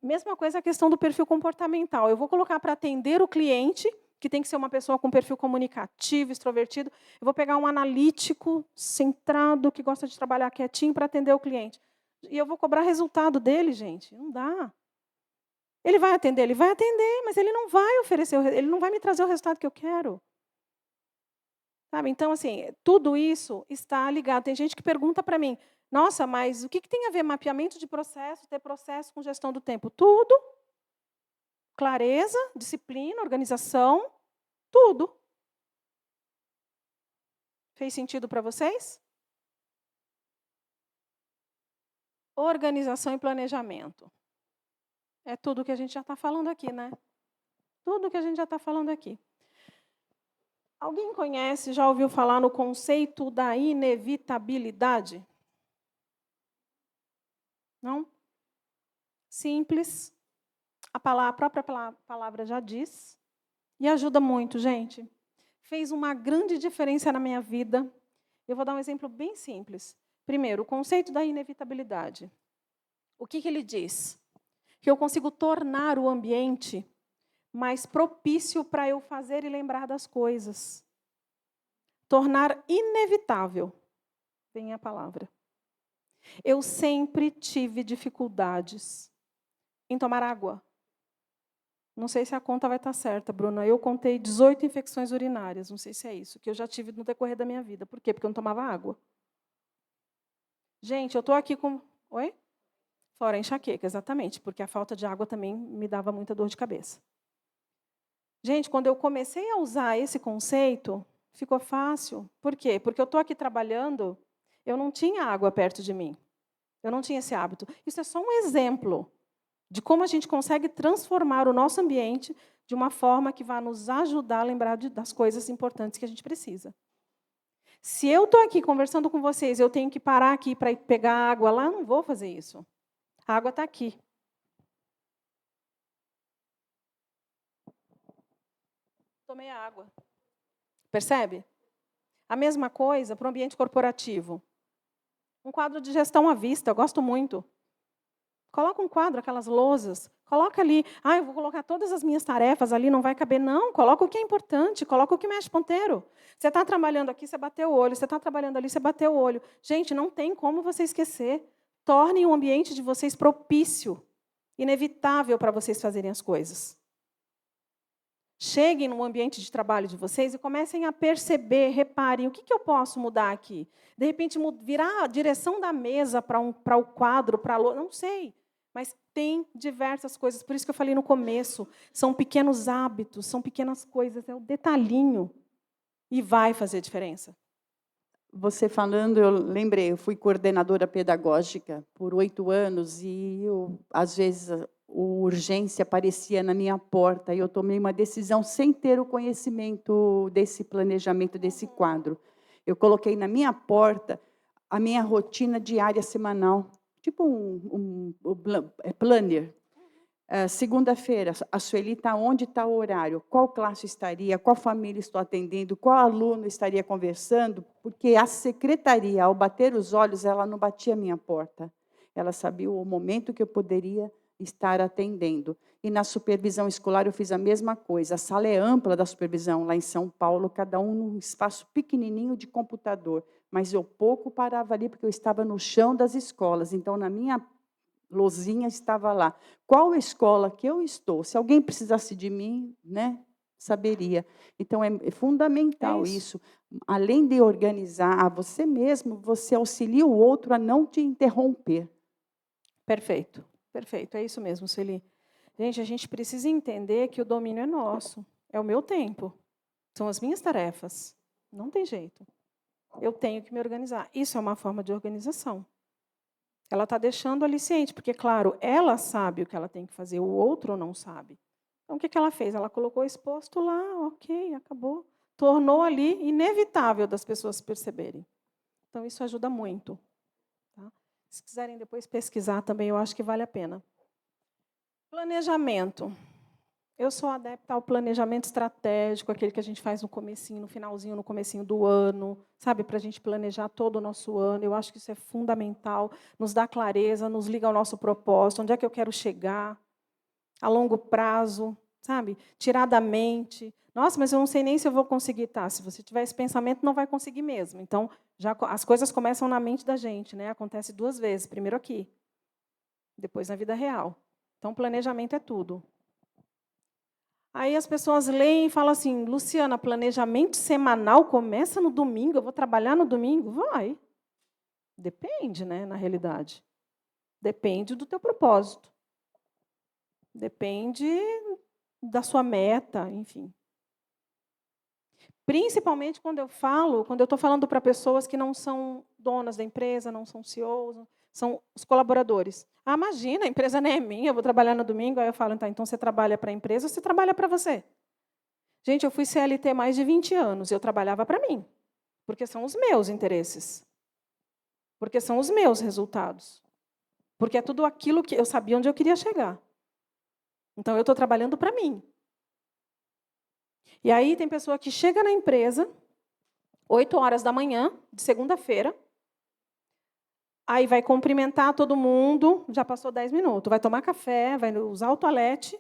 S1: Mesma coisa a questão do perfil comportamental. Eu vou colocar para atender o cliente, que tem que ser uma pessoa com perfil comunicativo, extrovertido. Eu vou pegar um analítico, centrado, que gosta de trabalhar quietinho para atender o cliente. E eu vou cobrar resultado dele, gente. Não dá. Ele vai atender, mas ele não vai oferecer, ele não vai me trazer o resultado que eu quero. Sabe? Então, assim, tudo isso está ligado. Tem gente que pergunta para mim, nossa, mas o que tem a ver mapeamento de processo, ter processo com gestão do tempo? Tudo. Clareza, disciplina, organização, tudo. Fez sentido para vocês? Organização e planejamento. É tudo que a gente já está falando aqui, né? Tudo que a gente já está falando aqui. Alguém conhece, já ouviu falar no conceito da inevitabilidade? Não? Simples, A própria palavra já diz. E ajuda muito, gente. Fez uma grande diferença na minha vida. Eu vou dar um exemplo bem simples. Primeiro, o conceito da inevitabilidade. O que ele diz? Que eu consigo tornar o ambiente mais propício para eu fazer e lembrar das coisas. Tornar inevitável, vem a palavra. Eu sempre tive dificuldades em tomar água. Não sei se a conta vai estar certa, Bruna. Eu contei 18 infecções urinárias, não sei se é isso, que eu já tive no decorrer da minha vida. Por quê? Porque eu não tomava água. Gente, eu estou aqui com... Oi? Fora a enxaqueca, exatamente, porque a falta de água também me dava muita dor de cabeça. Gente, quando eu comecei a usar esse conceito, ficou fácil. Por quê? Porque eu estou aqui trabalhando, eu não tinha água perto de mim. Eu não tinha esse hábito. Isso é só um exemplo de como a gente consegue transformar o nosso ambiente de uma forma que vai nos ajudar a lembrar das coisas importantes que a gente precisa. Se eu estou aqui conversando com vocês, eu tenho que parar aqui para ir pegar água lá, eu não vou fazer isso. A água está aqui. Tomei a água. Percebe? A mesma coisa para o ambiente corporativo. Um quadro de gestão à vista, eu gosto muito. Coloca um quadro, aquelas lousas, coloca ali. Eu vou colocar todas as minhas tarefas ali, não vai caber. Não, coloca o que é importante, coloca o que mexe ponteiro. Você está trabalhando aqui, você bateu o olho. Você está trabalhando ali, você bateu o olho. Gente, não tem como você esquecer. Tornem o ambiente de vocês propício, inevitável para vocês fazerem as coisas. Cheguem no ambiente de trabalho de vocês e comecem a perceber, reparem, o que eu posso mudar aqui? De repente, virar a direção da mesa para o quadro, para a lousa, não sei. Mas tem diversas coisas, por isso que eu falei no começo, são pequenos hábitos, são pequenas coisas, é o detalhinho. E vai fazer diferença.
S3: Você falando, eu lembrei, eu fui coordenadora pedagógica por 8 anos e às vezes, a urgência aparecia na minha porta e eu tomei uma decisão sem ter o conhecimento desse planejamento, desse quadro. Eu coloquei na minha porta a minha rotina diária semanal, tipo um planner. Segunda-feira, a Sueli está onde está o horário, qual classe estaria, qual família estou atendendo, qual aluno estaria conversando, porque a secretaria, ao bater os olhos, ela não batia a minha porta. Ela sabia o momento que eu poderia estar atendendo. E na supervisão escolar eu fiz a mesma coisa. A sala é ampla da supervisão, lá em São Paulo, cada um num espaço pequenininho de computador. Mas eu pouco parava ali, porque eu estava no chão das escolas. Então, na minha lousinha estava lá. Qual escola que eu estou? Se alguém precisasse de mim, né, saberia. Então, é fundamental isso. Além de organizar a você mesmo, você auxilia o outro a não te interromper.
S1: Perfeito, perfeito. É isso mesmo, Sueli. Gente, a gente precisa entender que o domínio é nosso. É o meu tempo. São as minhas tarefas. Não tem jeito. Eu tenho que me organizar. Isso é uma forma de organização. Ela está deixando aliciente, porque, claro, ela sabe o que ela tem que fazer, o outro não sabe. Então, o que ela fez? Ela colocou exposto lá, ok, acabou. Tornou ali inevitável das pessoas perceberem. Então, isso ajuda muito. Tá? Se quiserem depois pesquisar também, eu acho que vale a pena. Planejamento. Eu sou adepta ao planejamento estratégico, aquele que a gente faz no comecinho, no finalzinho, no comecinho do ano, sabe, para a gente planejar todo o nosso ano. Eu acho que isso é fundamental, nos dá clareza, nos liga ao nosso propósito, onde é que eu quero chegar, a longo prazo, sabe? Tirar da mente. Nossa, mas eu não sei nem se eu vou conseguir. Tá, se você tiver esse pensamento, não vai conseguir mesmo. Então, já as coisas começam na mente da gente, né? Acontece 2 vezes, primeiro aqui, depois na vida real. Então, planejamento é tudo. Aí as pessoas leem e falam assim, Luciana, planejamento semanal começa no domingo, eu vou trabalhar no domingo? Vai. Depende, né, na realidade. Depende do teu propósito. Depende da sua meta, enfim. Principalmente quando eu estou falando para pessoas que não são donas da empresa, não são CEOs, são os colaboradores. Imagina, a empresa não é minha, eu vou trabalhar no domingo. Aí eu falo, então você trabalha para a empresa ou você trabalha para você? Gente, eu fui CLT mais de 20 anos, eu trabalhava para mim, porque são os meus interesses, porque são os meus resultados, porque é tudo aquilo que eu sabia onde eu queria chegar. Então, eu estou trabalhando para mim. E aí, tem pessoa que chega na empresa, 8 horas da manhã, de segunda-feira, aí vai cumprimentar todo mundo, já passou 10 minutos, vai tomar café, vai usar o toalete,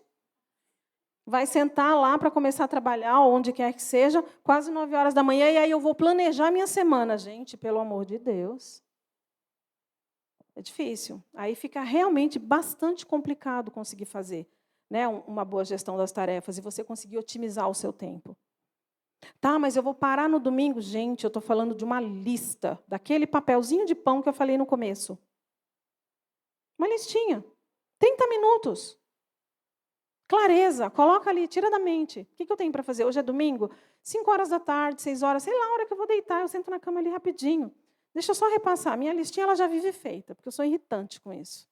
S1: vai sentar lá para começar a trabalhar, onde quer que seja, quase 9 horas da manhã, e aí eu vou planejar minha semana. Gente, pelo amor de Deus. É difícil. Aí fica realmente bastante complicado conseguir fazer, né, uma boa gestão das tarefas e você conseguir otimizar o seu tempo. Tá, mas eu vou parar no domingo? Gente, eu estou falando de uma lista, daquele papelzinho de pão que eu falei no começo. Uma listinha. 30 minutos. Clareza, coloca ali, tira da mente. O que eu tenho para fazer? Hoje é domingo? 5 horas da tarde, 6 horas, sei lá a hora que eu vou deitar, eu sento na cama ali rapidinho. Deixa eu só repassar. Minha listinha ela já vive feita, porque eu sou irritante com isso.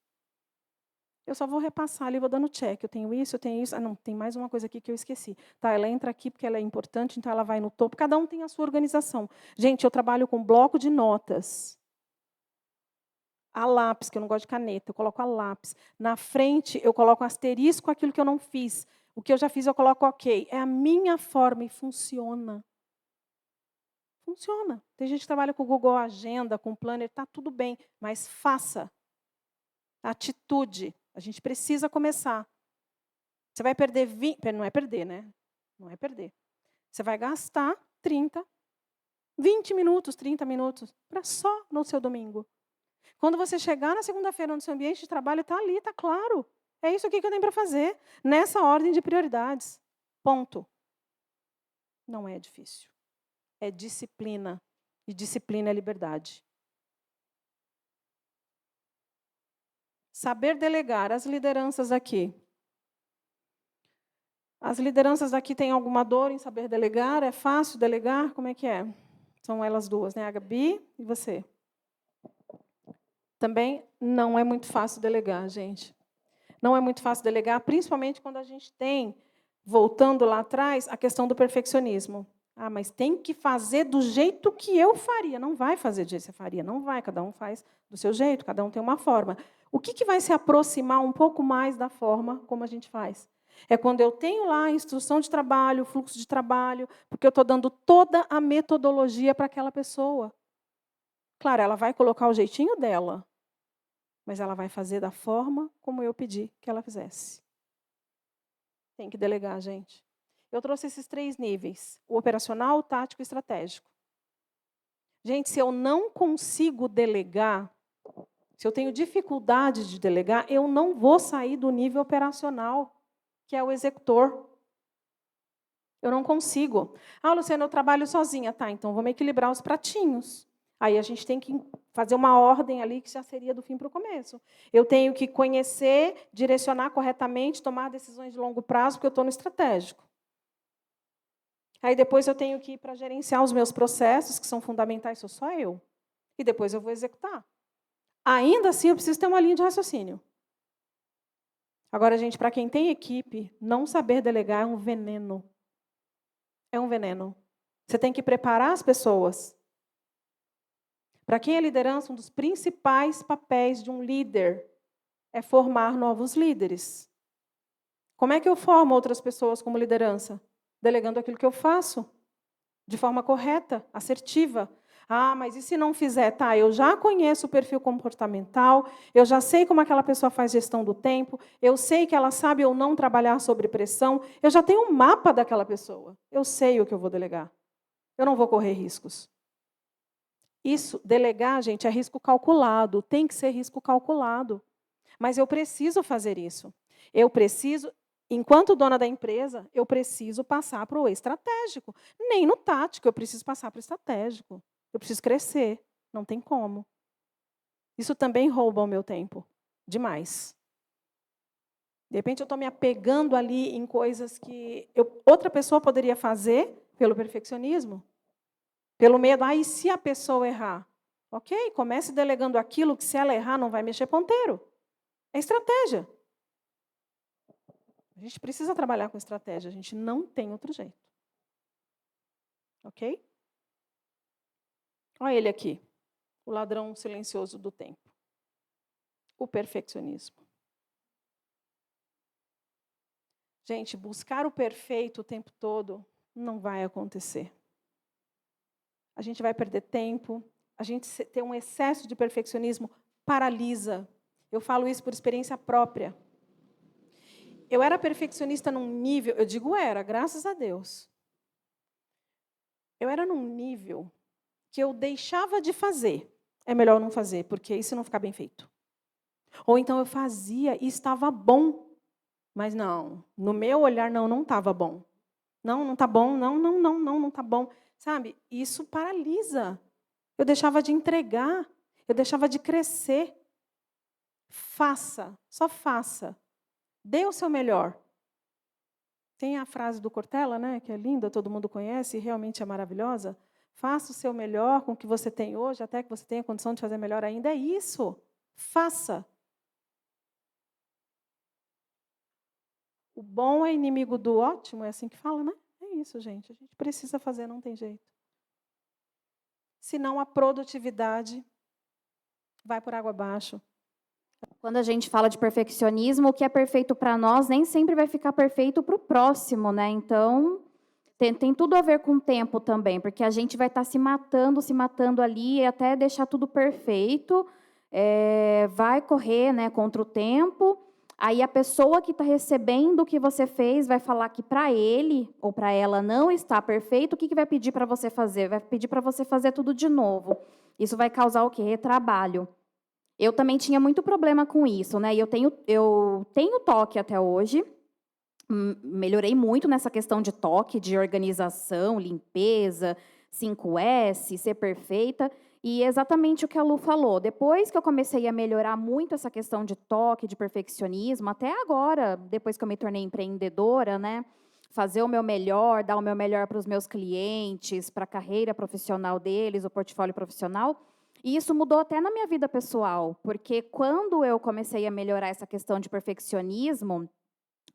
S1: Eu só vou repassar ali, vou dando check. Eu tenho isso, eu tenho isso. Ah, não, tem mais uma coisa aqui que eu esqueci. Tá, ela entra aqui porque ela é importante, então ela vai no topo. Cada um tem a sua organização. Gente, eu trabalho com bloco de notas. A lápis, que eu não gosto de caneta, eu coloco a lápis. Na frente, eu coloco um asterisco aquilo que eu não fiz. O que eu já fiz, eu coloco ok. É a minha forma e funciona. Funciona. Tem gente que trabalha com o Google Agenda, com o Planner, está tudo bem, mas faça. Atitude. A gente precisa começar. Você vai perder 20... Não é perder, né? Não é perder. Você vai gastar 20 minutos, 30 minutos, para só no seu domingo. Quando você chegar na segunda-feira no seu ambiente de trabalho, está ali, está claro. É isso aqui que eu tenho para fazer, nessa ordem de prioridades. Ponto. Não é difícil. É disciplina. E disciplina é liberdade. Saber delegar. As lideranças aqui. As lideranças aqui têm alguma dor em saber delegar? É fácil delegar? Como é que é? São elas duas, né? A Gabi e você. Também não é muito fácil delegar, gente. Não é muito fácil delegar, principalmente quando a gente tem, voltando lá atrás, a questão do perfeccionismo. Ah, mas tem que fazer do jeito que eu faria. Não vai fazer do jeito que você faria, não vai. Cada um faz do seu jeito, cada um tem uma forma. O que vai se aproximar um pouco mais da forma como a gente faz? É quando eu tenho lá a instrução de trabalho, o fluxo de trabalho, porque eu estou dando toda a metodologia para aquela pessoa. Claro, ela vai colocar o jeitinho dela, mas ela vai fazer da forma como eu pedi que ela fizesse. Tem que delegar, gente. Eu trouxe esses 3 níveis: o operacional, o tático e o estratégico. Gente, se eu não consigo delegar, se eu tenho dificuldade de delegar, eu não vou sair do nível operacional, que é o executor. Eu não consigo. Ah, Luciana, eu trabalho sozinha. Tá, então vamos equilibrar os pratinhos. Aí a gente tem que fazer uma ordem ali que já seria do fim para o começo. Eu tenho que conhecer, direcionar corretamente, tomar decisões de longo prazo, porque eu estou no estratégico. Aí depois eu tenho que ir para gerenciar os meus processos, que são fundamentais, sou só eu. E depois eu vou executar. Ainda assim, eu preciso ter uma linha de raciocínio. Agora, gente, para quem tem equipe, não saber delegar é um veneno. É um veneno. Você tem que preparar as pessoas. Para quem é liderança, um dos principais papéis de um líder é formar novos líderes. Como é que eu formo outras pessoas como liderança? Delegando aquilo que eu faço, de forma correta, assertiva. Ah, mas e se não fizer? Tá, eu já conheço o perfil comportamental, eu já sei como aquela pessoa faz gestão do tempo, eu sei que ela sabe ou não trabalhar sob pressão, eu já tenho um mapa daquela pessoa. Eu sei o que eu vou delegar. Eu não vou correr riscos. Isso, delegar, gente, é risco calculado, tem que ser risco calculado. Mas eu preciso fazer isso. Eu preciso, enquanto dona da empresa, eu preciso passar para o estratégico. Nem no tático, eu preciso passar para o estratégico. Eu preciso crescer, não tem como. Isso também rouba o meu tempo, demais. De repente, eu estou me apegando ali em coisas que outra pessoa poderia fazer pelo perfeccionismo. Pelo medo, e se a pessoa errar? Ok, comece delegando aquilo que, se ela errar, não vai mexer ponteiro. É estratégia. A gente precisa trabalhar com estratégia, a gente não tem outro jeito. Ok? Olha ele aqui, o ladrão silencioso do tempo. O perfeccionismo. Gente, buscar o perfeito o tempo todo não vai acontecer. A gente vai perder tempo, a gente ter um excesso de perfeccionismo paralisa. Eu falo isso por experiência própria. Eu era perfeccionista num nível, eu digo era, graças a Deus. Eu era num nível que eu deixava de fazer. É melhor não fazer, porque isso não fica bem feito. Ou então eu fazia e estava bom. Mas não, no meu olhar não estava bom. Não está bom, não está bom. Sabe, isso paralisa. Eu deixava de entregar, eu deixava de crescer. Faça, só faça. Dê o seu melhor. Tem a frase do Cortella, né, que é linda, todo mundo conhece e realmente é maravilhosa. Faça o seu melhor com o que você tem hoje, até que você tenha condição de fazer melhor ainda. É isso. Faça. O bom é inimigo do ótimo, é assim que fala, né? É isso, gente. A gente precisa fazer, não tem jeito. Senão a produtividade vai por água abaixo.
S2: Quando a gente fala de perfeccionismo, o que é perfeito para nós nem sempre vai ficar perfeito para o próximo, né? Então, tem tudo a ver com o tempo também, porque a gente vai estar se matando ali, até deixar tudo perfeito, vai correr, né, contra o tempo. Aí a pessoa que está recebendo o que você fez vai falar que para ele ou para ela não está perfeito, o que vai pedir para você fazer? Vai pedir para você fazer tudo de novo. Isso vai causar o quê? Retrabalho. Eu também tinha muito problema com isso, né? E eu tenho toque até hoje. Melhorei muito nessa questão de toque, de organização, limpeza, 5S, ser perfeita. E exatamente o que a Lu falou. Depois que eu comecei a melhorar muito essa questão de toque, de perfeccionismo, até agora, depois que eu me tornei empreendedora, né? Fazer o meu melhor, dar o meu melhor para os meus clientes, para a carreira profissional deles, o portfólio profissional. E isso mudou até na minha vida pessoal, porque quando eu comecei a melhorar essa questão de perfeccionismo,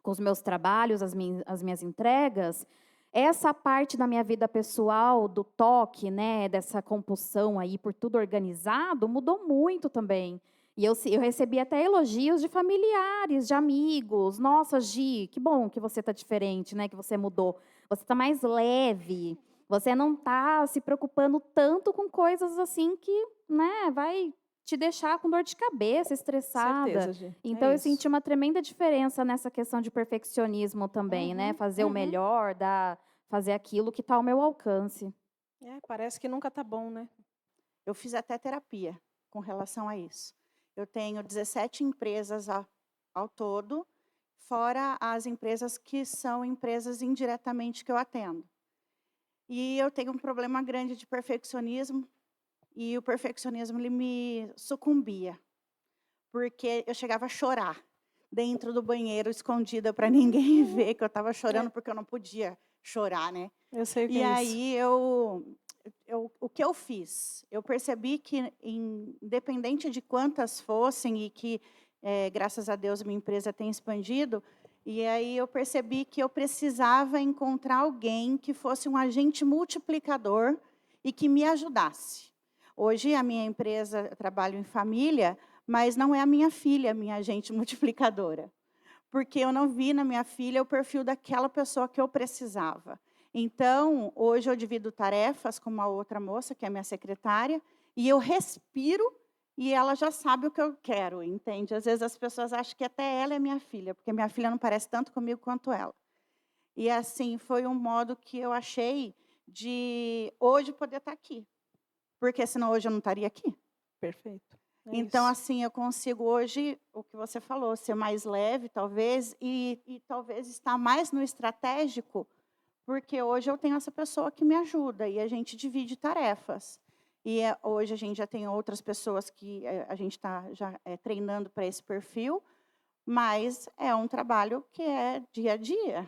S2: com os meus trabalhos, as minhas entregas, essa parte da minha vida pessoal, do toque, né, dessa compulsão aí por tudo organizado, mudou muito também. E eu recebi até elogios de familiares, de amigos. Nossa, Gi, que bom que você está diferente, né, que você mudou. Você está mais leve. Você não está se preocupando tanto com coisas assim que, né, vai te deixar com dor de cabeça, estressada.
S1: Certeza, Gi.
S2: Então,
S1: É
S2: eu
S1: isso.
S2: senti uma tremenda diferença nessa questão de perfeccionismo também, né? Fazer o melhor, fazer aquilo que está ao meu alcance.
S1: Parece que nunca está bom, né?
S4: Eu fiz até terapia com relação a isso. Eu tenho 17 empresas ao todo, fora as empresas que são empresas indiretamente que eu atendo. E eu tenho um problema grande de perfeccionismo, e o perfeccionismo ele me sucumbia, porque eu chegava a chorar dentro do banheiro, escondida para ninguém ver que eu estava chorando, porque eu não podia chorar, né?
S1: Eu sei o que
S4: E
S1: é isso.
S4: aí o que eu fiz? Eu percebi que, independente de quantas fossem, e que, graças a Deus, minha empresa tem expandido, e aí eu percebi que eu precisava encontrar alguém que fosse um agente multiplicador e que me ajudasse. Hoje, a minha empresa, eu trabalho em família, mas não é a minha filha, a minha agente multiplicadora. Porque eu não vi na minha filha o perfil daquela pessoa que eu precisava. Então, hoje eu divido tarefas com uma outra moça, que é minha secretária, e eu respiro e ela já sabe o que eu quero, entende? Às vezes as pessoas acham que até ela é minha filha, porque minha filha não parece tanto comigo quanto ela. E assim, foi um modo que eu achei de hoje poder estar aqui. Porque senão hoje eu não estaria aqui.
S1: Perfeito. É
S4: Então,
S1: isso.
S4: assim, eu consigo hoje, o que você falou, ser mais leve, talvez, e talvez estar mais no estratégico, porque hoje eu tenho essa pessoa que me ajuda e a gente divide tarefas. E hoje a gente já tem outras pessoas que a gente está já treinando para esse perfil, mas é um trabalho que é dia a dia.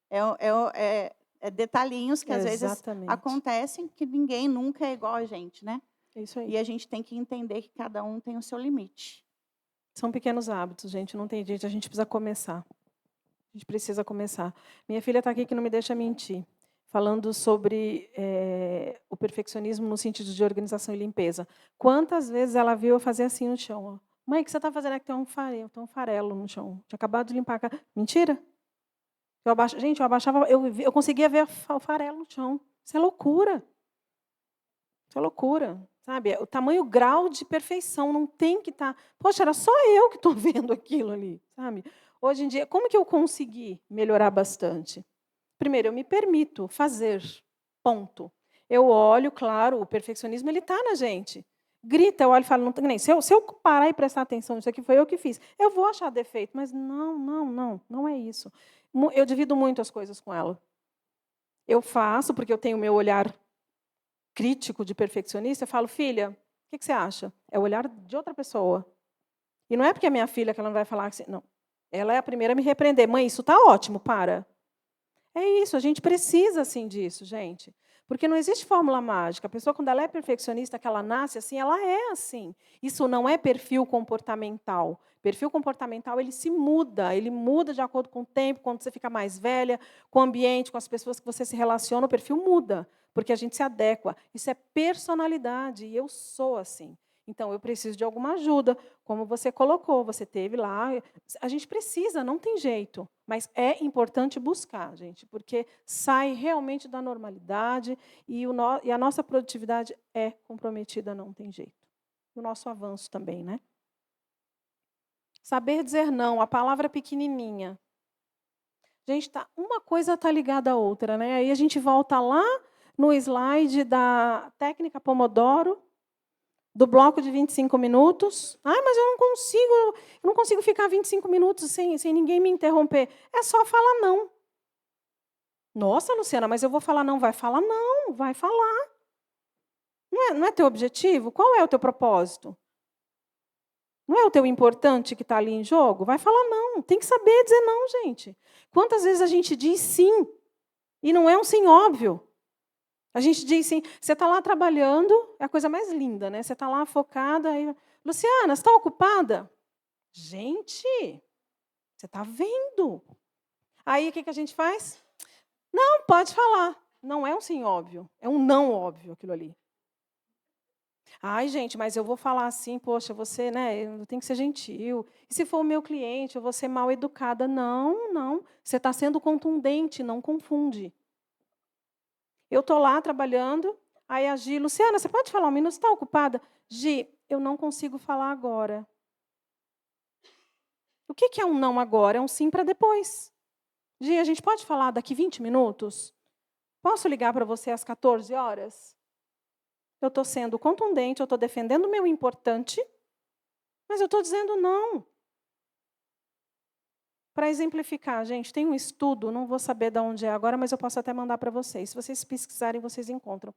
S4: É detalhinhos que às vezes
S1: Exatamente.
S4: acontecem que ninguém nunca é igual a gente, né?
S1: É isso aí.
S4: E a gente tem que entender que cada um tem o seu limite.
S1: São pequenos hábitos, gente, não tem jeito, a gente precisa começar. A gente precisa começar. Minha filha está aqui que não me deixa mentir, falando sobre o perfeccionismo no sentido de organização e limpeza. Quantas vezes ela viu eu fazer assim no chão? Ó. Mãe, o que você está fazendo aqui? Tem um farelo no chão. Tinha acabado de limpar a casa. Mentira? Gente, eu abaixava, eu conseguia ver o farelo no chão. Isso é loucura. Isso é loucura, sabe? O tamanho, o grau de perfeição não tem que estar. Poxa, era só eu que estou vendo aquilo ali, sabe? Hoje em dia, como que eu consegui melhorar bastante? Primeiro, eu me permito fazer, ponto. Eu olho, claro, o perfeccionismo ele está na gente. Grita, eu olho e falo, não tem nem. Se eu parar e prestar atenção, isso aqui foi eu que fiz. Eu vou achar defeito, mas não é isso. Eu divido muito as coisas com ela. Eu faço, porque eu tenho o meu olhar crítico de perfeccionista, eu falo, filha, o que você acha? É o olhar de outra pessoa. E não é porque é minha filha que ela não vai falar assim, não. Ela é a primeira a me repreender. Mãe, isso está ótimo, para. É isso, a gente precisa assim disso, gente. Porque não existe fórmula mágica. A pessoa, quando ela é perfeccionista, que ela nasce assim, ela é assim. Isso não é perfil comportamental. Perfil comportamental, ele muda de acordo com o tempo, quando você fica mais velha, com o ambiente, com as pessoas que você se relaciona, o perfil muda, porque a gente se adequa. Isso é personalidade, e eu sou assim. Então, eu preciso de alguma ajuda, como você colocou, você teve lá. A gente precisa, não tem jeito. Mas é importante buscar, gente, porque sai realmente da normalidade e a nossa produtividade é comprometida, não tem jeito. E o nosso avanço também, né? Saber dizer não, a palavra pequenininha. Gente, uma coisa está ligada à outra, né? Aí a gente volta lá no slide da técnica Pomodoro, do bloco de 25 minutos. Mas eu não consigo ficar 25 minutos sem ninguém me interromper. É só falar não. Nossa, Luciana, mas eu vou falar não. Vai falar não, vai falar. Não é teu objetivo? Qual é o teu propósito? Não é o teu importante que está ali em jogo? Vai falar não. Tem que saber dizer não, gente. Quantas vezes a gente diz sim e não é um sim óbvio? A gente diz sim, você está lá trabalhando, é a coisa mais linda, né? Você está lá focada, aí, Luciana, você está ocupada? Gente, você está vendo. Aí o que a gente faz? Não, pode falar. Não é um sim óbvio, é um não óbvio aquilo ali. Ai, gente, mas eu vou falar assim, poxa, você, né, eu tenho que ser gentil. E se for o meu cliente, eu vou ser mal educada. Não. Você está sendo contundente, não confunde. Eu estou lá trabalhando, aí a Gi, Luciana, você pode falar um minuto? Você está ocupada? Gi, eu não consigo falar agora. O que é um não agora? É um sim para depois. Gi, a gente pode falar daqui 20 minutos? Posso ligar para você às 14 horas? Eu estou sendo contundente, eu estou defendendo o meu importante, mas eu estou dizendo não. Para exemplificar, gente, tem um estudo, não vou saber de onde é agora, mas eu posso até mandar para vocês. Se vocês pesquisarem, vocês encontram.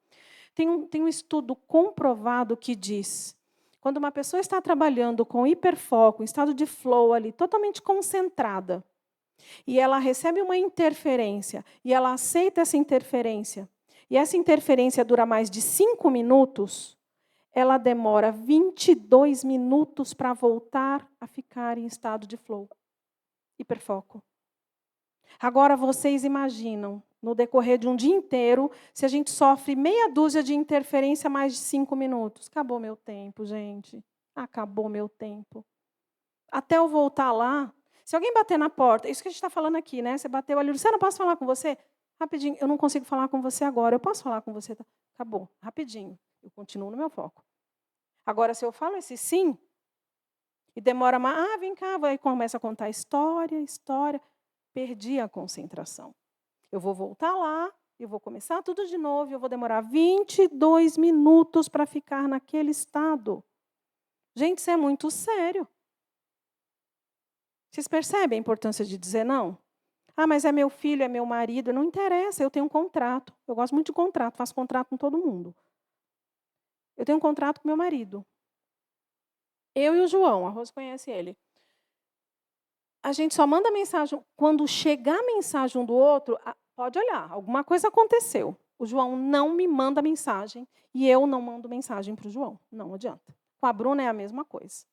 S1: Tem um estudo comprovado que diz, quando uma pessoa está trabalhando com hiperfoco, em estado de flow ali, totalmente concentrada, e ela recebe uma interferência, e ela aceita essa interferência, e essa interferência dura mais de 5 minutos, ela demora 22 minutos para voltar a ficar em estado de flow. Hiperfoco. Agora, vocês imaginam, no decorrer de um dia inteiro, se a gente sofre meia dúzia de interferência mais de 5 minutos. Acabou meu tempo, gente. Acabou meu tempo. Até eu voltar lá, se alguém bater na porta, isso que a gente está falando aqui, né? Você bateu ali, Luciana, posso falar com você? Rapidinho, eu não consigo falar com você agora, eu posso falar com você? Acabou, rapidinho. Eu continuo no meu foco. Agora, se eu falo esse sim, e demora mais, vem cá, vai, começa a contar história, perdi a concentração. Eu vou voltar lá, eu vou começar tudo de novo, eu vou demorar 22 minutos para ficar naquele estado. Gente, isso é muito sério. Vocês percebem a importância de dizer não? Mas é meu filho, é meu marido, não interessa, eu tenho um contrato. Eu gosto muito de contrato, faço contrato com todo mundo. Eu tenho um contrato com meu marido. Eu e o João, a Rose conhece ele. A gente só manda mensagem quando chegar a mensagem um do outro, pode olhar, alguma coisa aconteceu. O João não me manda mensagem e eu não mando mensagem para o João. Não adianta. Com a Bruna é a mesma coisa.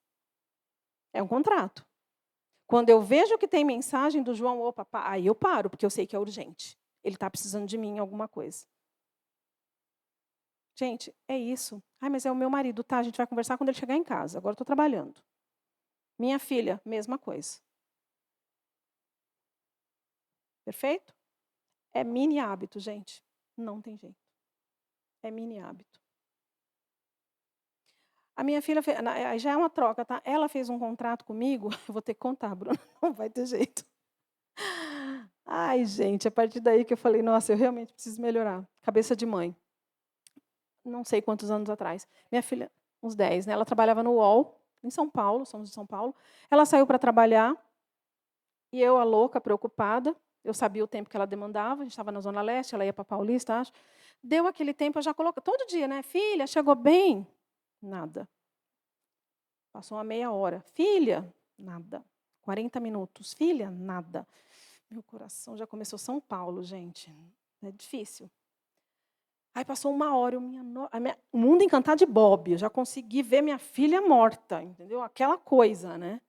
S1: É um contrato. Quando eu vejo que tem mensagem do João, opa, aí eu paro, porque eu sei que é urgente. Ele está precisando de mim em alguma coisa. Gente, é isso. Mas é o meu marido, tá? A gente vai conversar quando ele chegar em casa. Agora eu estou trabalhando. Minha filha, mesma coisa. Perfeito? É mini hábito, gente. Não tem jeito. É mini hábito. A minha filha fez, já é uma troca, tá? Ela fez um contrato comigo, eu vou ter que contar, Bruna, não vai ter jeito. Ai, gente, a partir daí que eu falei, nossa, eu realmente preciso melhorar. Cabeça de mãe. Não sei quantos anos atrás. Minha filha, uns 10, né? Ela trabalhava no UOL, em São Paulo, somos de São Paulo. Ela saiu para trabalhar e eu, a louca, preocupada, eu sabia o tempo que ela demandava, a gente estava na Zona Leste, ela ia para Paulista, acho. Deu aquele tempo, eu já coloco, todo dia, né? Filha, chegou bem? Nada. Passou uma meia hora. Filha, nada. 40 minutos. Filha, nada. Meu coração já começou São Paulo, gente. É difícil. Aí passou uma hora, o mundo encantado de Bob. Eu já consegui ver minha filha morta, entendeu? Aquela coisa, né?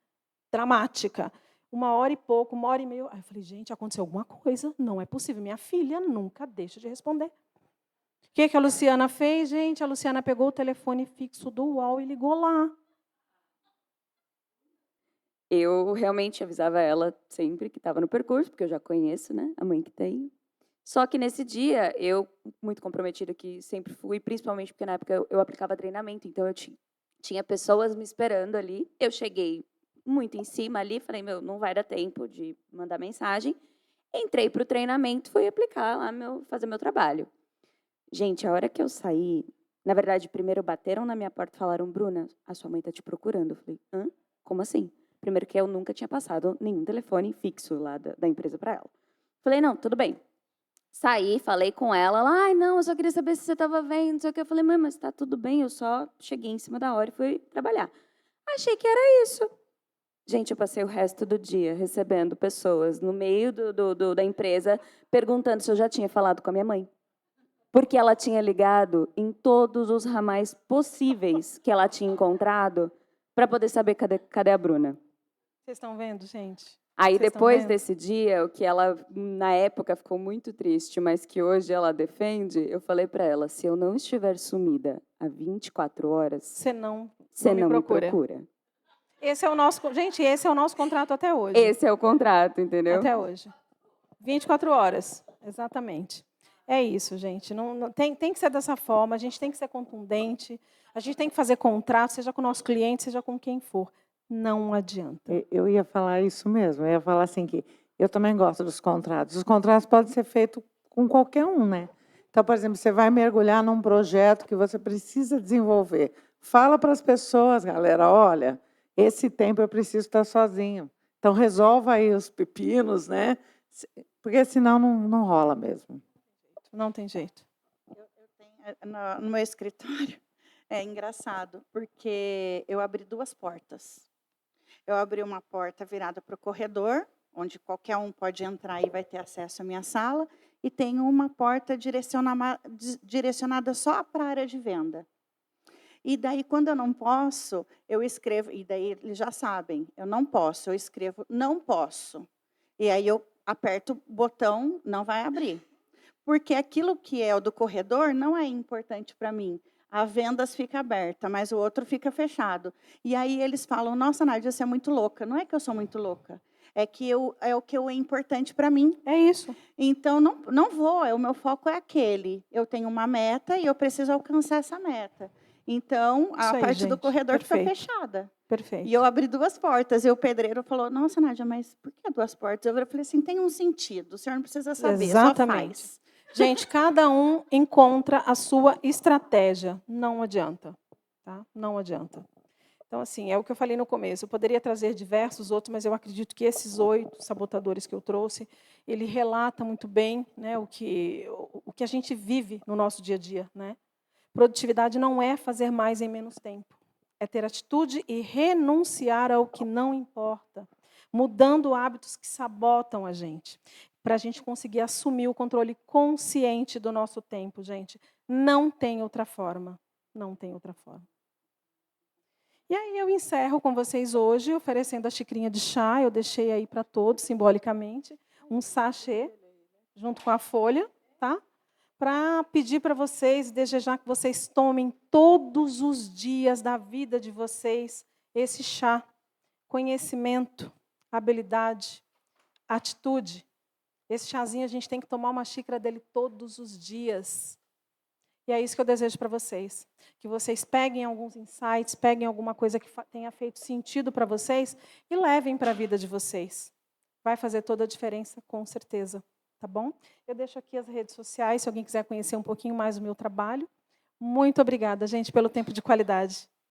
S1: Dramática. Uma hora e pouco, uma hora e meia. Aí eu falei, gente, aconteceu alguma coisa. Não é possível. Minha filha nunca deixa de responder. O que a Luciana fez, gente? A Luciana pegou o telefone fixo do UOL e ligou lá.
S5: Eu realmente avisava ela sempre que estava no percurso, porque eu já conheço, né, a mãe que tenho. Só que nesse dia, eu, muito comprometida, que sempre fui, principalmente porque na época eu aplicava treinamento, então eu tinha pessoas me esperando ali. Eu cheguei muito em cima ali, falei, meu, não vai dar tempo de mandar mensagem. Entrei para o treinamento, fui aplicar lá, fazer meu trabalho. Gente, a hora que eu saí, na verdade, primeiro bateram na minha porta e falaram, Bruna, a sua mãe está te procurando. Eu falei, hã? Como assim? Primeiro que eu nunca tinha passado nenhum telefone fixo lá da empresa para ela. Falei, não, tudo bem. Saí, falei com ela, ai, não, eu só queria saber se você estava vendo, não sei o que. Eu falei, mãe, mas está tudo bem, eu só cheguei em cima da hora e fui trabalhar. Achei que era isso. Gente, eu passei o resto do dia recebendo pessoas no meio da empresa perguntando se eu já tinha falado com a minha mãe. Porque ela tinha ligado em todos os ramais possíveis que ela tinha encontrado para poder saber cadê a Bruna.
S1: Vocês estão vendo, gente?
S5: Aí,
S1: Vocês estão
S5: depois
S1: vendo?
S5: desse dia, o que ela, na época, ficou muito triste, mas que hoje ela defende, eu falei para ela, se eu não estiver sumida há 24 horas,
S1: Você não
S5: me procura.
S1: Esse é o nosso, gente, esse é o nosso contrato até hoje.
S5: Esse é o contrato, entendeu?
S1: Até hoje. 24 horas, exatamente. É isso, gente. Tem que ser dessa forma, a gente tem que ser contundente, a gente tem que fazer contrato, seja com o nosso cliente, seja com quem for. Não adianta.
S6: Eu ia falar isso mesmo, eu ia falar assim que eu também gosto dos contratos. Os contratos podem ser feitos com qualquer um, né? Então, por exemplo, você vai mergulhar num projeto que você precisa desenvolver. Fala para as pessoas, galera, olha, esse tempo eu preciso estar sozinho. Então, resolva aí os pepinos, né? Porque senão não rola mesmo.
S1: Não tem jeito.
S4: Eu tenho, no meu escritório, é engraçado, porque eu abri 2 portas. Eu abri uma porta virada para o corredor, onde qualquer um pode entrar e vai ter acesso à minha sala, e tenho uma porta direcionada só para a área de venda. E daí, quando eu não posso, eu escrevo, e daí eles já sabem, eu não posso, eu escrevo não posso. E aí eu aperto o botão, não vai abrir. Porque aquilo que é o do corredor não é importante para mim. A vendas fica aberta, mas o outro fica fechado. E aí eles falam, nossa, Nádia, você é muito louca. Não é que eu sou muito louca. É que é o que é importante para mim.
S1: É isso.
S4: Então, não vou, o meu foco é aquele. Eu tenho uma meta e eu preciso alcançar essa meta. Então, a
S1: Isso aí,
S4: parte do
S1: gente.
S4: corredor
S1: Perfeito.
S4: fica fechada.
S1: Perfeito.
S4: E eu abri 2 portas. E o pedreiro falou, nossa, Nádia, mas por que 2 portas? Eu falei assim, tem um sentido. O senhor não precisa saber,
S1: Exatamente.
S4: só faz.
S1: Gente, cada um encontra a sua estratégia. Não adianta. Tá? Não adianta. Então, assim, é o que eu falei no começo. Eu poderia trazer diversos outros, mas eu acredito que esses 8 sabotadores que eu trouxe, ele relata muito bem, né, o que a gente vive no nosso dia a dia. Né? Produtividade não é fazer mais em menos tempo. É ter atitude e renunciar ao que não importa, mudando hábitos que sabotam a gente, para a gente conseguir assumir o controle consciente do nosso tempo, gente. Não tem outra forma. Não tem outra forma. E aí eu encerro com vocês hoje, oferecendo a xicrinha de chá. Eu deixei aí para todos, simbolicamente, um sachê, junto com a folha, tá? Para pedir para vocês, desejar que vocês tomem todos os dias da vida de vocês esse chá. Conhecimento, habilidade, atitude. Esse chazinho a gente tem que tomar uma xícara dele todos os dias. E é isso que eu desejo para vocês. Que vocês peguem alguns insights, peguem alguma coisa que tenha feito sentido para vocês e levem para a vida de vocês. Vai fazer toda a diferença, com certeza. Tá bom? Eu deixo aqui as redes sociais, se alguém quiser conhecer um pouquinho mais do meu trabalho. Muito obrigada, gente, pelo tempo de qualidade.